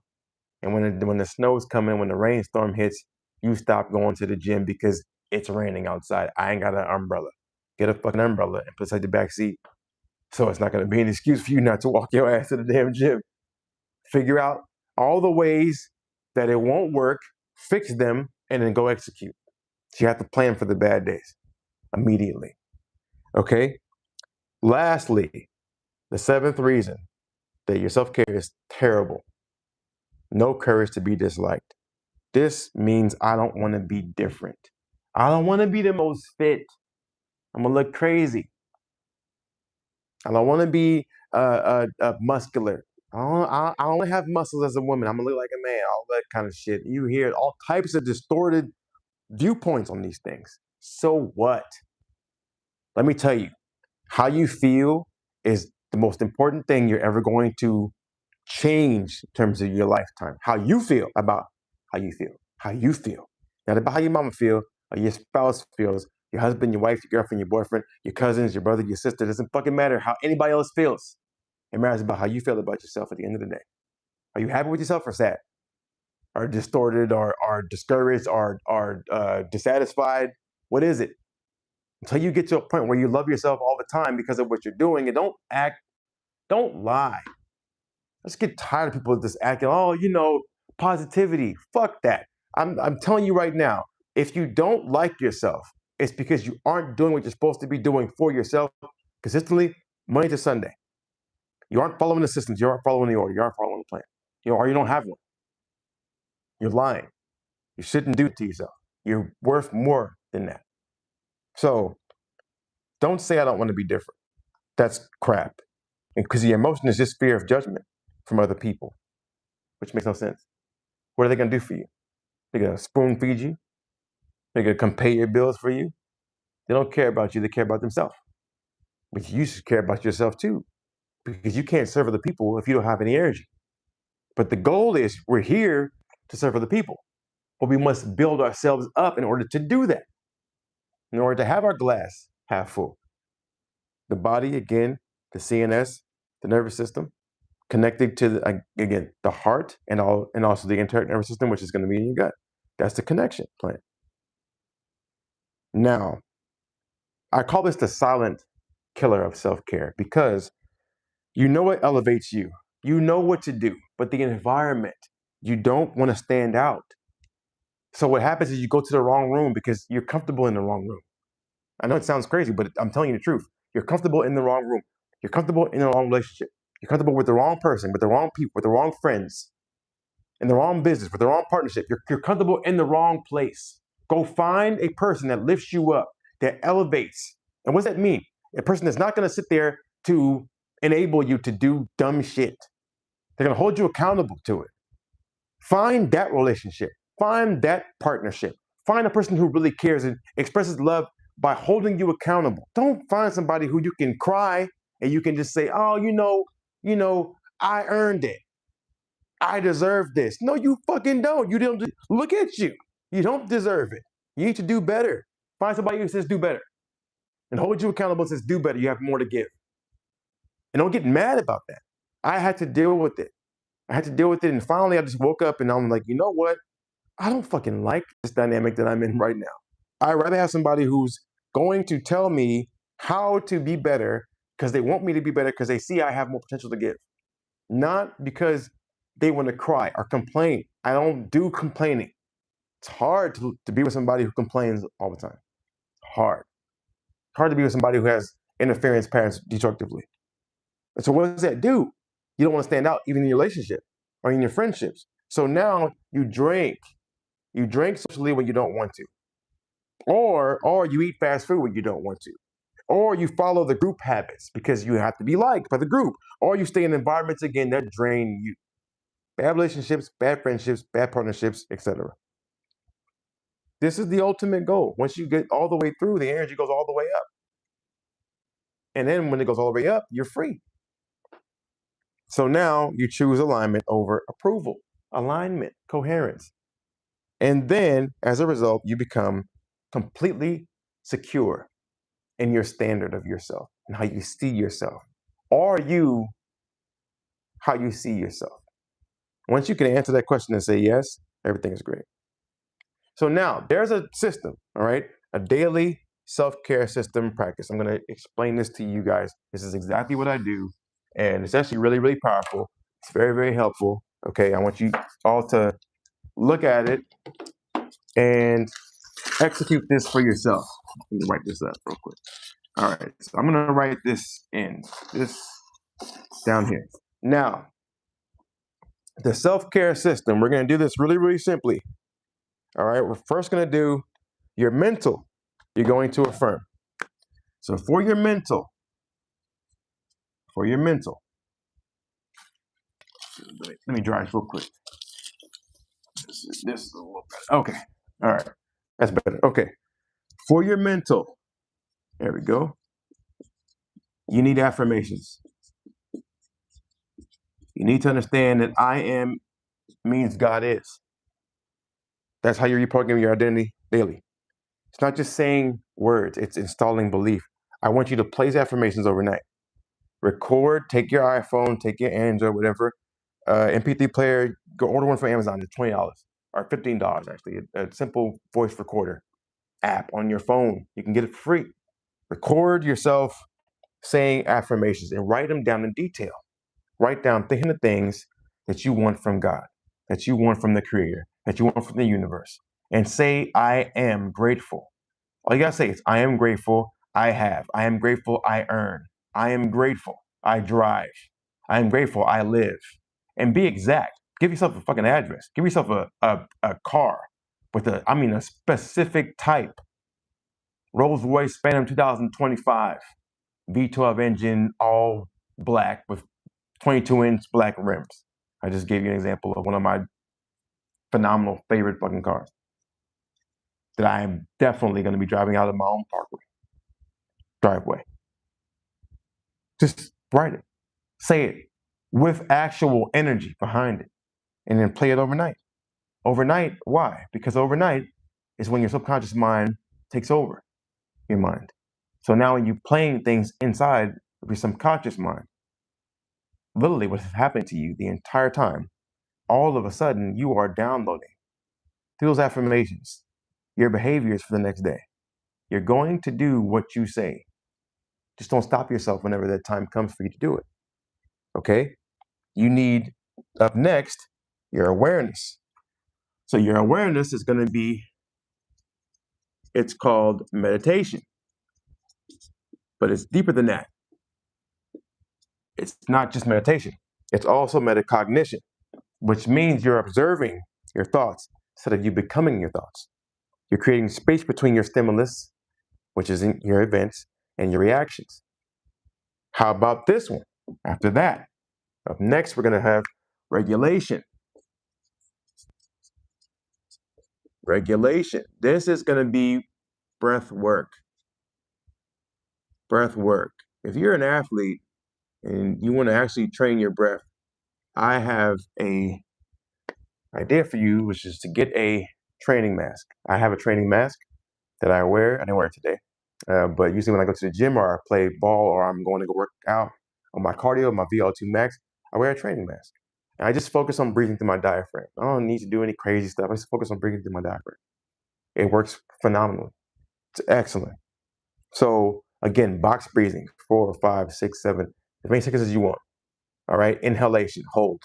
[SPEAKER 1] And when the snow's coming, when the rainstorm hits, you stop going to the gym because it's raining outside. I ain't got an umbrella. Get a fucking umbrella and put it inside the back seat. So it's not going to be an excuse for you not to walk your ass to the damn gym. Figure out all the ways that it won't work, fix them, and then go execute. So you have to plan for the bad days immediately. Okay? Lastly, the seventh reason that your self-care is terrible. No courage to be disliked. This means I don't want to be different. I don't want to be the most fit. I'm going to look crazy. I don't want to be muscular. I don't want to have muscles as a woman. I'm going to look like a man. All that kind of shit. You hear all types of distorted viewpoints on these things. So what? Let me tell you, how you feel is the most important thing you're ever going to change in terms of your lifetime. How you feel about how you feel. How you feel. Not about how your mama feels, or your spouse feels, your husband, your wife, your girlfriend, your boyfriend, your cousins, your brother, your sister. It doesn't fucking matter how anybody else feels. It matters about how you feel about yourself at the end of the day. Are you happy with yourself or sad? Or distorted or discouraged or dissatisfied? What is it? Until you get to a point where you love yourself all the time because of what you're doing and don't lie. Let's get tired of people just acting, positivity. Fuck that. I'm telling you right now, if you don't like yourself, it's because you aren't doing what you're supposed to be doing for yourself consistently, Monday to Sunday. You aren't following the systems. You aren't following the order. You aren't following the plan. Or you don't have one. You're lying. You shouldn't do it to yourself. You're worth more than that. So don't say I don't want to be different. That's crap. Because the emotion is just fear of judgment from other people, which makes no sense. What are they going to do for you? They're going to spoon feed you. They're going to come pay your bills for you. They don't care about you. They care about themselves. But you should care about yourself too, because you can't serve other people if you don't have any energy. But the goal is we're here to serve other people. But we must build ourselves up in order to do that, in order to have our glass half full. The body, again, the CNS, the nervous system, connected to, the heart and also the enteric nervous system, which is going to be in your gut. That's the connection plan. Now, I call this the silent killer of self-care because you know what elevates you. You know what to do, but the environment, you don't want to stand out. So what happens is you go to the wrong room because you're comfortable in the wrong room. I know it sounds crazy, but I'm telling you the truth. You're comfortable in the wrong room. You're comfortable in the wrong relationship. You're comfortable with the wrong person, with the wrong people, with the wrong friends, in the wrong business, with the wrong partnership. You're comfortable in the wrong place. Go find a person that lifts you up, that elevates. And what does that mean? A person that's not going to sit there to enable you to do dumb shit. They're going to hold you accountable to it. Find that relationship. Find that partnership. Find a person who really cares and expresses love by holding you accountable. Don't find somebody who you can cry and you can just say, oh, I earned it. I deserve this. No, you fucking don't. You don't. Look at you. You don't deserve it. You need to do better. Find somebody who says do better and hold you accountable and says do better. You have more to give. And don't get mad about that. I had to deal with it. And finally I just woke up and I'm like, you know what? I don't fucking like this dynamic that I'm in right now. I'd rather have somebody who's going to tell me how to be better because they want me to be better because they see I have more potential to give. Not because they want to cry or complain. I don't do complaining. It's hard to be with somebody who complains all the time. Hard. Hard to be with somebody who has interference patterns destructively. And so what does that do? You don't want to stand out even in your relationship or in your friendships. So now you drink. You drink socially when you don't want to. Or you eat fast food when you don't want to. Or you follow the group habits because you have to be liked by the group. Or you stay in environments, again, that drain you. Bad relationships, bad friendships, bad partnerships, etc. This is the ultimate goal. Once you get all the way through, the energy goes all the way up. And then when it goes all the way up, you're free. So now you choose alignment over approval, alignment, coherence. And then as a result, you become completely secure in your standard of yourself and how you see yourself. Are you how you see yourself? Once you can answer that question and say yes, everything is great. So now there's a system, all right? A daily self-care system practice. I'm going to explain this to you guys. This is exactly what I do. And it's actually really, really powerful. It's very, very helpful. Okay, I want you all to look at it and execute this for yourself. Let me write this up real quick. All right, so I'm going to write this down here. Now, the self-care system, we're going to do this really, really simply. All right, we're first going to do your mental. You're going to affirm. So for your mental, let me dry this real quick. This is a little better. Okay, all right, that's better. Okay, for your mental, there we go. You need affirmations. You need to understand that I am means God is. That's how you reprogram your identity daily. It's not just saying words, it's installing belief. I want you to place affirmations overnight. Record, take your iPhone, take your Android, whatever, MP3 player, go order one from Amazon. It's $20 or $15 actually. A simple voice recorder app on your phone. You can get it free. Record yourself saying affirmations and write them down in detail. Write down thinking of things that you want from God, that you want from the Creator, that you want from the universe, and say, I am grateful. All you gotta say is, I am grateful, I have. I am grateful, I earn. I am grateful, I drive. I am grateful, I live. And be exact. Give yourself a fucking address. Give yourself a car with a specific type. Rolls-Royce Phantom 2025, V12 engine, all black with 22-inch black rims. I just gave you an example of one of my phenomenal favorite fucking cars that I am definitely going to be driving out of my own driveway. Just write it. Say it with actual energy behind it. And then play it overnight. Overnight, why? Because overnight is when your subconscious mind takes over your mind. So now when you're playing things inside of your subconscious mind, literally what's happening to you the entire time, all of a sudden you are downloading through those affirmations your behaviors for the next day. You're going to do what you say. Just don't stop yourself whenever that time comes for you to do it. Okay? You need, up next, your awareness. So your awareness is going to be, it's called meditation. But it's deeper than that. It's not just meditation. It's also metacognition, which means you're observing your thoughts instead of you becoming your thoughts. You're creating space between your stimulus, which is in your events, and your reactions. How about this one? After that, up next, we're going to have regulation. Regulation. This is going to be breath work. Breath work. If you're an athlete and you want to actually train your breath, I have a idea for you, which is to get a training mask. I have a training mask that I wear. I didn't wear it today, but usually when I go to the gym or I play ball or I'm going to go work out on my cardio, my VO2 max, I wear a training mask. And I just focus on breathing through my diaphragm. I don't need to do any crazy stuff. I just focus on breathing through my diaphragm. It works phenomenally. It's excellent. So again, box breathing, 4, 5, 6, 7, as many seconds as you want. All right, inhalation, hold.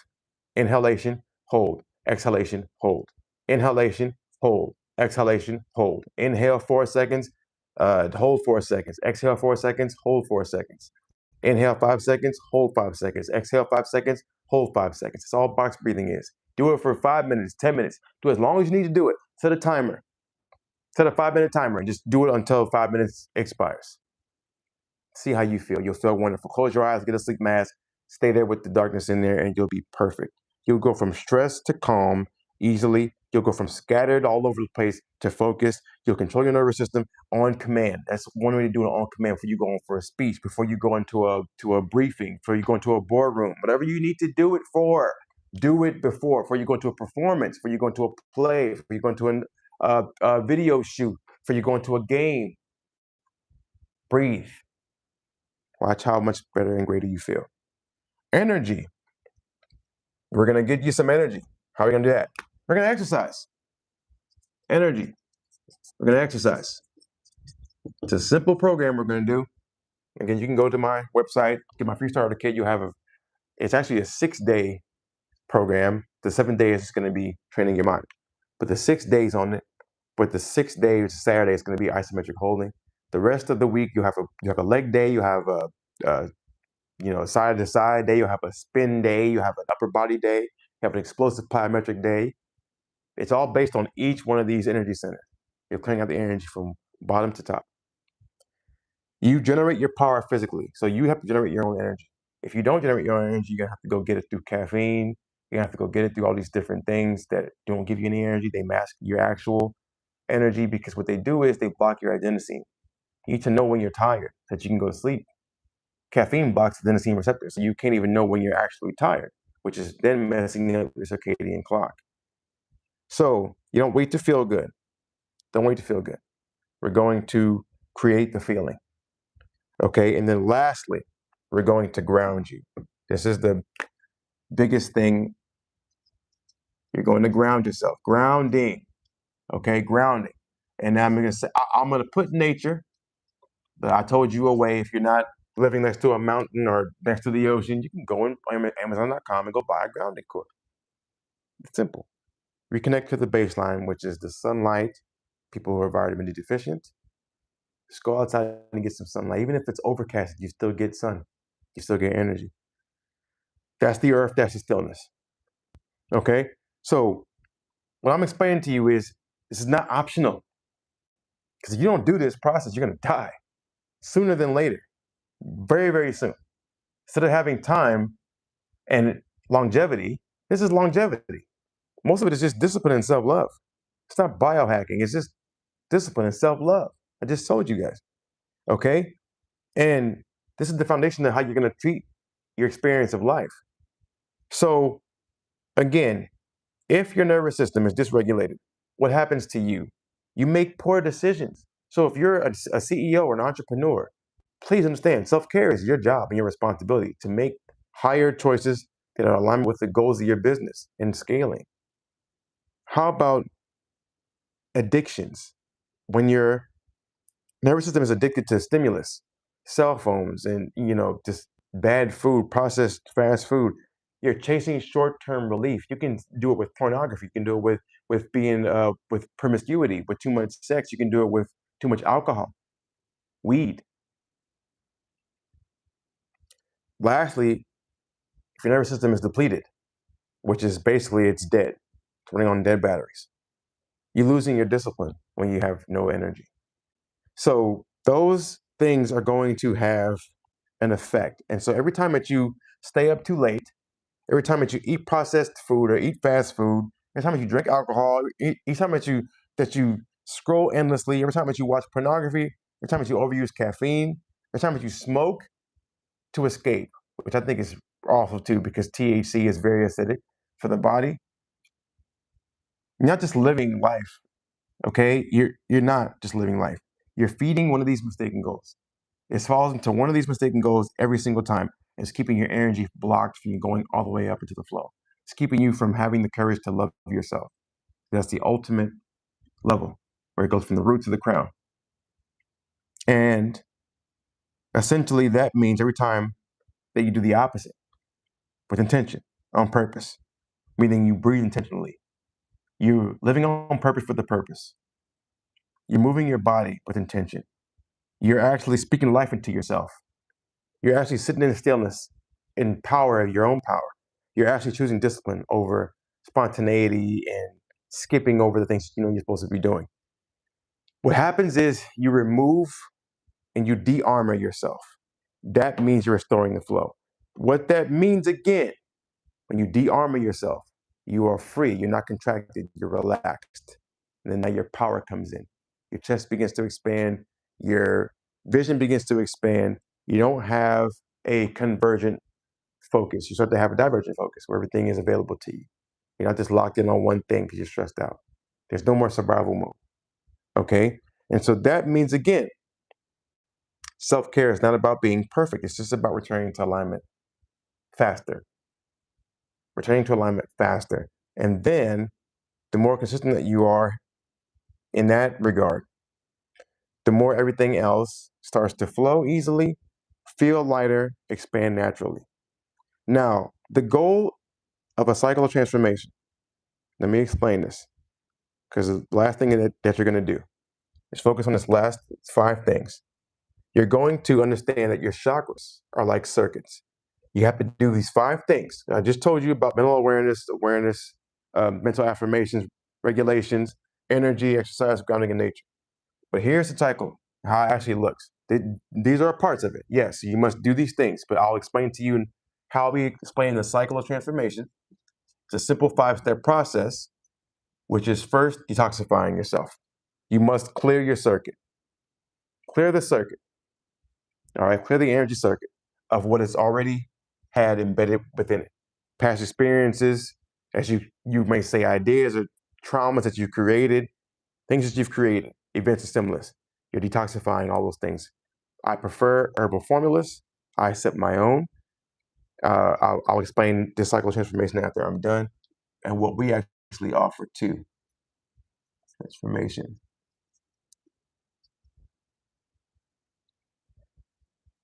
[SPEAKER 1] Inhalation, hold. Exhalation, hold. Inhalation, hold. Exhalation, hold. Inhale 4 seconds, hold 4 seconds. Exhale 4 seconds, hold 4 seconds. Inhale 5 seconds, hold 5 seconds. Exhale 5 seconds, hold 5 seconds. It's all box breathing is. Do it for 5 minutes, 10 minutes. Do it as long as you need to do it. Set a timer. Set a 5-minute timer and just do it until 5 minutes expires. See how you feel. You'll feel wonderful. Close your eyes, get a sleep mask, stay there with the darkness in there, and you'll be perfect. You'll go from stress to calm easily. You'll go from scattered all over the place to focus. You'll control your nervous system on command. That's one way to do it, on command, before you go on for a speech, before you go into a briefing, before you go into a boardroom, whatever you need to do it for. Do it before you go into a performance, before you go into a play, before you go into a video shoot, before you go into a game. Breathe. Watch how much better and greater you feel. Energy. We're going to get you some energy. How are we going to do that? We're going to exercise. Energy. We're going to exercise. It's a simple program we're going to do. Again, you can go to my website, get my free starter kit. It's actually a 6-day program. The 7th day is going to be training your mind. But the 6 days on it, but the 6th day, which is Saturday, is going to be isometric holding. The rest of the week, you have a leg day, you have a side to side day, you have a spin day, you have an upper body day, you have an explosive plyometric day. It's all based on each one of these energy centers. You're clearing out the energy from bottom to top. You generate your power physically, so you have to generate your own energy. If you don't generate your own energy, you're gonna have to go get it through caffeine. You're gonna have to go get it through all these different things that don't give you any energy. They mask your actual energy because what they do is they block your adenosine. You need to know when you're tired so that you can go to sleep. Caffeine blocks the adenosine receptor, so you can't even know when you're actually tired, which is then messing up your circadian clock. So you don't wait to feel good. Don't wait to feel good. We're going to create the feeling. Okay, and then lastly, we're going to ground you. This is the biggest thing. You're going to ground yourself. Grounding. Okay, grounding. And now I'm going to say, I'm going to put nature, but I told you away. If you're not living next to a mountain or next to the ocean, you can go on Amazon.com and go buy a grounding cord. It's simple. Reconnect to the baseline, which is the sunlight. People who are vitamin D deficient, just go outside and get some sunlight. Even if it's overcast, you still get sun. You still get energy. That's the earth, that's the stillness. Okay? So what I'm explaining to you is this is not optional. Because if you don't do this process, you're going to die sooner than later. Very, very soon. Instead of having time and longevity, this is longevity. Most of it is just discipline and self-love. It's not biohacking. It's just discipline and self-love. I just told you guys. Okay? And this is the foundation of how you're going to treat your experience of life. So, again, if your nervous system is dysregulated, what happens to you? You make poor decisions. So if you're a CEO or an entrepreneur, please understand, self-care is your job and your responsibility to make higher choices that are aligned with the goals of your business and scaling. How about addictions? When your nervous system is addicted to stimulus, cell phones, and just bad food, processed fast food, you're chasing short-term relief. You can do it with pornography. You can do it with being with promiscuity, with too much sex. You can do it with too much alcohol, weed. Lastly, if your nervous system is depleted, which is basically it's dead, it's running on dead batteries, you're losing your discipline when you have no energy. So those things are going to have an effect. And so every time that you stay up too late, every time that you eat processed food or eat fast food, every time that you drink alcohol, each time that you scroll endlessly, every time that you watch pornography, every time that you overuse caffeine, every time that you smoke to escape, which I think is awful too, because THC is very acidic for the body. You're not just living life, okay? You're not just living life. You're feeding one of these mistaken goals. It falls into one of these mistaken goals every single time. It's keeping your energy blocked from going all the way up into the flow. It's keeping you from having the courage to love yourself. That's the ultimate level where it goes from the root to the crown. And essentially that means every time that you do the opposite with intention, on purpose, meaning you breathe intentionally. You're living on purpose for the purpose. You're moving your body with intention. You're actually speaking life into yourself. You're actually sitting in stillness in power of your own power. You're actually choosing discipline over spontaneity and skipping over the things you're supposed to be doing. What happens is you remove and you de-armor yourself. That means you're restoring the flow. What that means, again, when you de-armor yourself, you are free. You're not contracted. You're relaxed. And then now your power comes in. Your chest begins to expand. Your vision begins to expand. You don't have a convergent focus. You start to have a divergent focus where everything is available to you. You're not just locked in on one thing because you're stressed out. There's no more survival mode. Okay? And so that means, again, Self-care is not about being perfect. It's just about returning to alignment faster, returning to alignment faster. And then the more consistent that you are in that regard, the more everything else starts to flow easily, feel lighter, expand naturally. Now, the goal of a cycle of transformation, let me explain this, because the last thing that you're going to do is focus on this last 5 things. You're going to understand that your chakras are like circuits. You have to do these 5 things. I just told you about mental awareness, mental affirmations, regulations, energy, exercise, grounding in nature. But here's the cycle, how it actually looks. These are parts of it. Yes, you must do these things, but I'll explain to you how we explain the cycle of transformation. It's a simple 5-step process, which is first detoxifying yourself. You must clear your circuit. Clear the circuit. All right, clear the energy circuit of what it's already had embedded within it. Past experiences, as you may say, ideas or traumas that you created, things that you've created, events and stimulus. You're detoxifying all those things. I prefer herbal formulas. I set my own. I'll explain this cycle of transformation after I'm done and what we actually offer too. Transformation.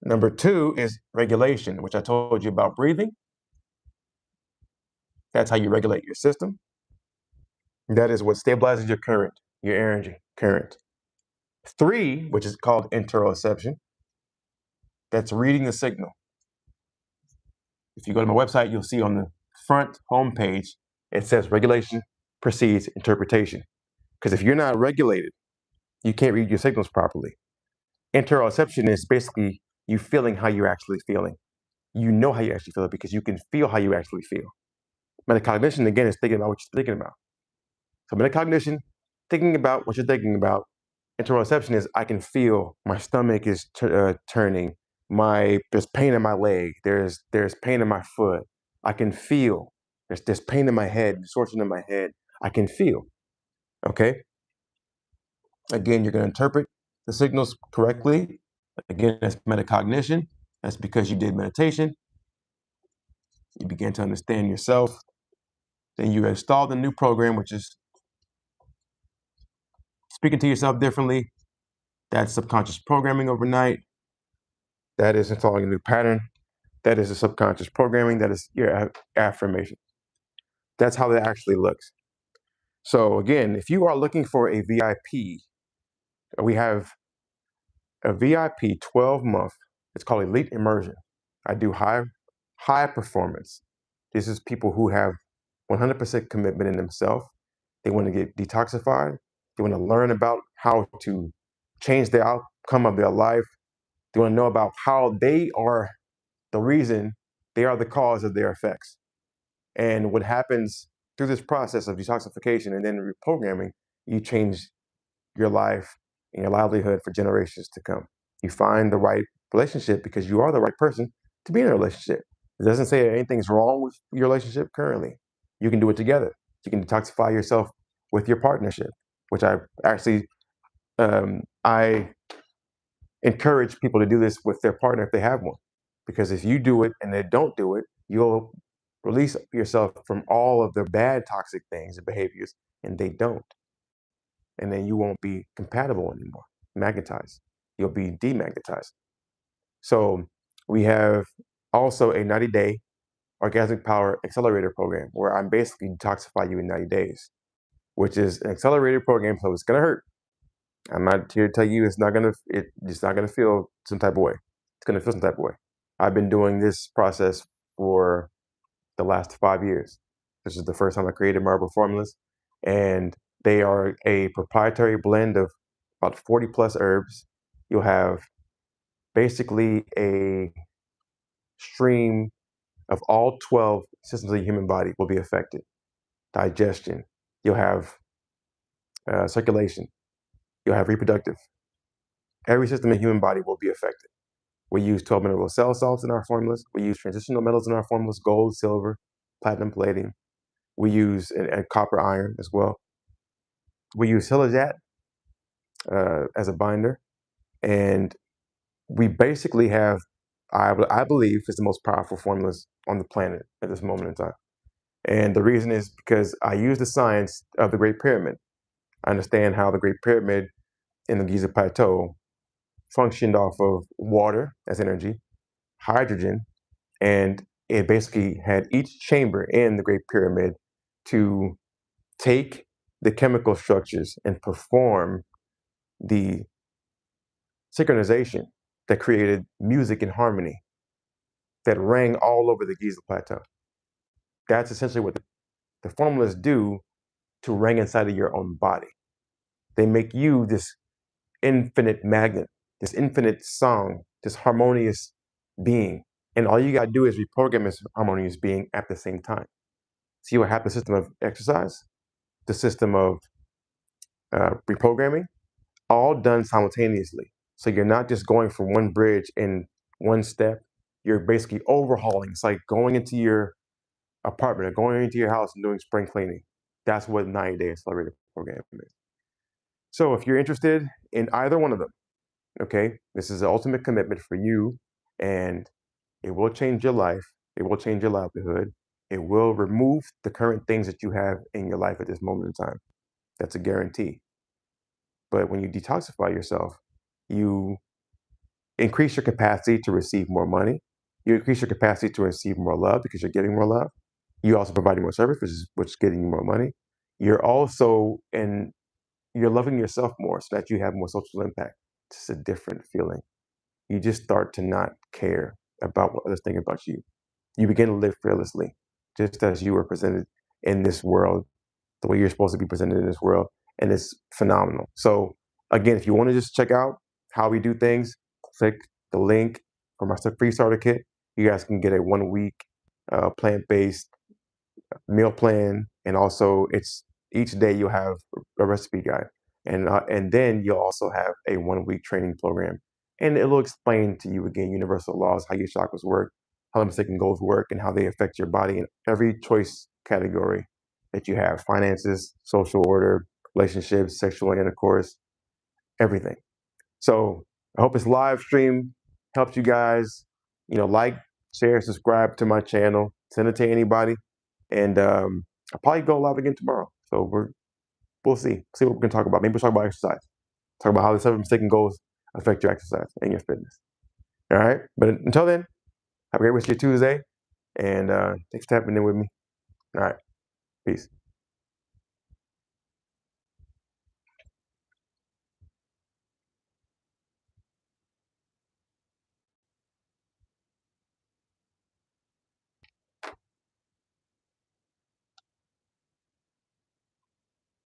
[SPEAKER 1] Number 2 is regulation, which I told you about breathing. That's how you regulate your system. That is what stabilizes your current, your energy current. 3, which is called interoception. That's reading the signal. If you go to my website, you'll see on the front homepage, it says regulation precedes interpretation. Because if you're not regulated, you can't read your signals properly. Interoception is basically you feeling how you're actually feeling. You know how you actually feel because you can feel how you actually feel. Metacognition, again, is thinking about what you're thinking about. So metacognition, thinking about what you're thinking about. Interoception is I can feel my stomach is turning. There's pain in my leg. There's pain in my foot. I can feel. There's pain in my head, distortion in my head. I can feel. Okay. Again, you're going to interpret the signals correctly. Again, that's metacognition. That's because you did meditation. You began to understand yourself. Then you installed a new program, which is speaking to yourself differently. That's subconscious programming overnight. That is installing a new pattern. That is the subconscious programming. That is your affirmation. That's how that actually looks. So again, if you are looking for a VIP, we have a VIP 12-month. It's called Elite Immersion. I do high performance. This is people who have 100% commitment in themselves. They want to get detoxified. They want to learn about how to change the outcome of their life. They want to know about how they are the reason, they are the cause of their effects. And what happens through this process of detoxification and then reprogramming, you change your life and your livelihood for generations to come. You find the right relationship because you are the right person to be in a relationship. It doesn't say anything's wrong with your relationship currently. You can do it together. You can detoxify yourself with your partnership, which I actually I encourage people to do this with their partner if they have one. Because if you do it and they don't do it, you'll release yourself from all of the bad toxic things and behaviors, and they don't. And then you won't be compatible anymore, magnetized. You'll be demagnetized. So we have also a 90-day Orgasmic Power Accelerator program where I'm basically detoxify you in 90 days, which is an accelerated program, so it's gonna hurt. I'm not here to tell you it's not gonna feel some type of way. It's gonna feel some type of way. I've been doing this process for the last 5 years. This is the first time I created marble formulas, and they are a proprietary blend of about 40 plus herbs. You'll have basically a stream of all 12 systems of the human body will be affected. Digestion, you'll have circulation, you'll have reproductive. Every system in the human body will be affected. We use 12 mineral cell salts in our formulas. We use transitional metals in our formulas, gold, silver, platinum, palladium. We use and copper, iron as well. We use Hilajat as a binder, and we basically have, I believe, is the most powerful formulas on the planet at this moment in time. And the reason is because I use the science of the Great Pyramid. I understand how the Great Pyramid in the Giza Plateau functioned off of water as energy, hydrogen, and it basically had each chamber in the Great Pyramid to take the chemical structures and perform the synchronization that created music and harmony that rang all over the Giza Plateau. That's essentially what the formulas do to ring inside of your own body. They make you this infinite magnet, this infinite song, this harmonious being. And all you got to do is reprogram this harmonious being at the same time. See what happens: the system of exercise, the system of reprogramming, all done simultaneously. So you're not just going from one bridge in one step, you're basically overhauling. It's like going into your apartment or going into your house and doing spring cleaning. That's what 90-day accelerator program is. So if you're interested in either one of them, okay, this is the ultimate commitment for you, and it will change your life. It will change your livelihood. It will remove the current things that you have in your life at this moment in time. That's a guarantee. But when you detoxify yourself, you increase your capacity to receive more money. You increase your capacity to receive more love because you're getting more love. You also providing more service, which is getting you more money. You're also you're loving yourself more so that you have more social impact. It's a different feeling. You just start to not care about what others think about you. You begin to live fearlessly, just as you were presented in this world, the way you're supposed to be presented in this world. And it's phenomenal. So again, if you want to just check out how we do things, click the link for my free starter kit. You guys can get a 1 week plant-based meal plan, and also it's each day you'll have a recipe guide, and then you'll also have a 1 week training program, and it'll explain to you again universal laws, how your chakras work, how the mistaken goals work, and how they affect your body in every choice category that you have: finances, social order, relationships, sexual intercourse, everything. So I hope this live stream helps you guys. Like, share, subscribe to my channel, send it to anybody, and I'll probably go live again tomorrow. So we'll see what we can talk about. Maybe we'll talk about exercise. Talk about how the 7 mistaken goals affect your exercise and your fitness. All right. But until then, have a great rest of your Tuesday, and thanks for tapping in with me. All right. Peace.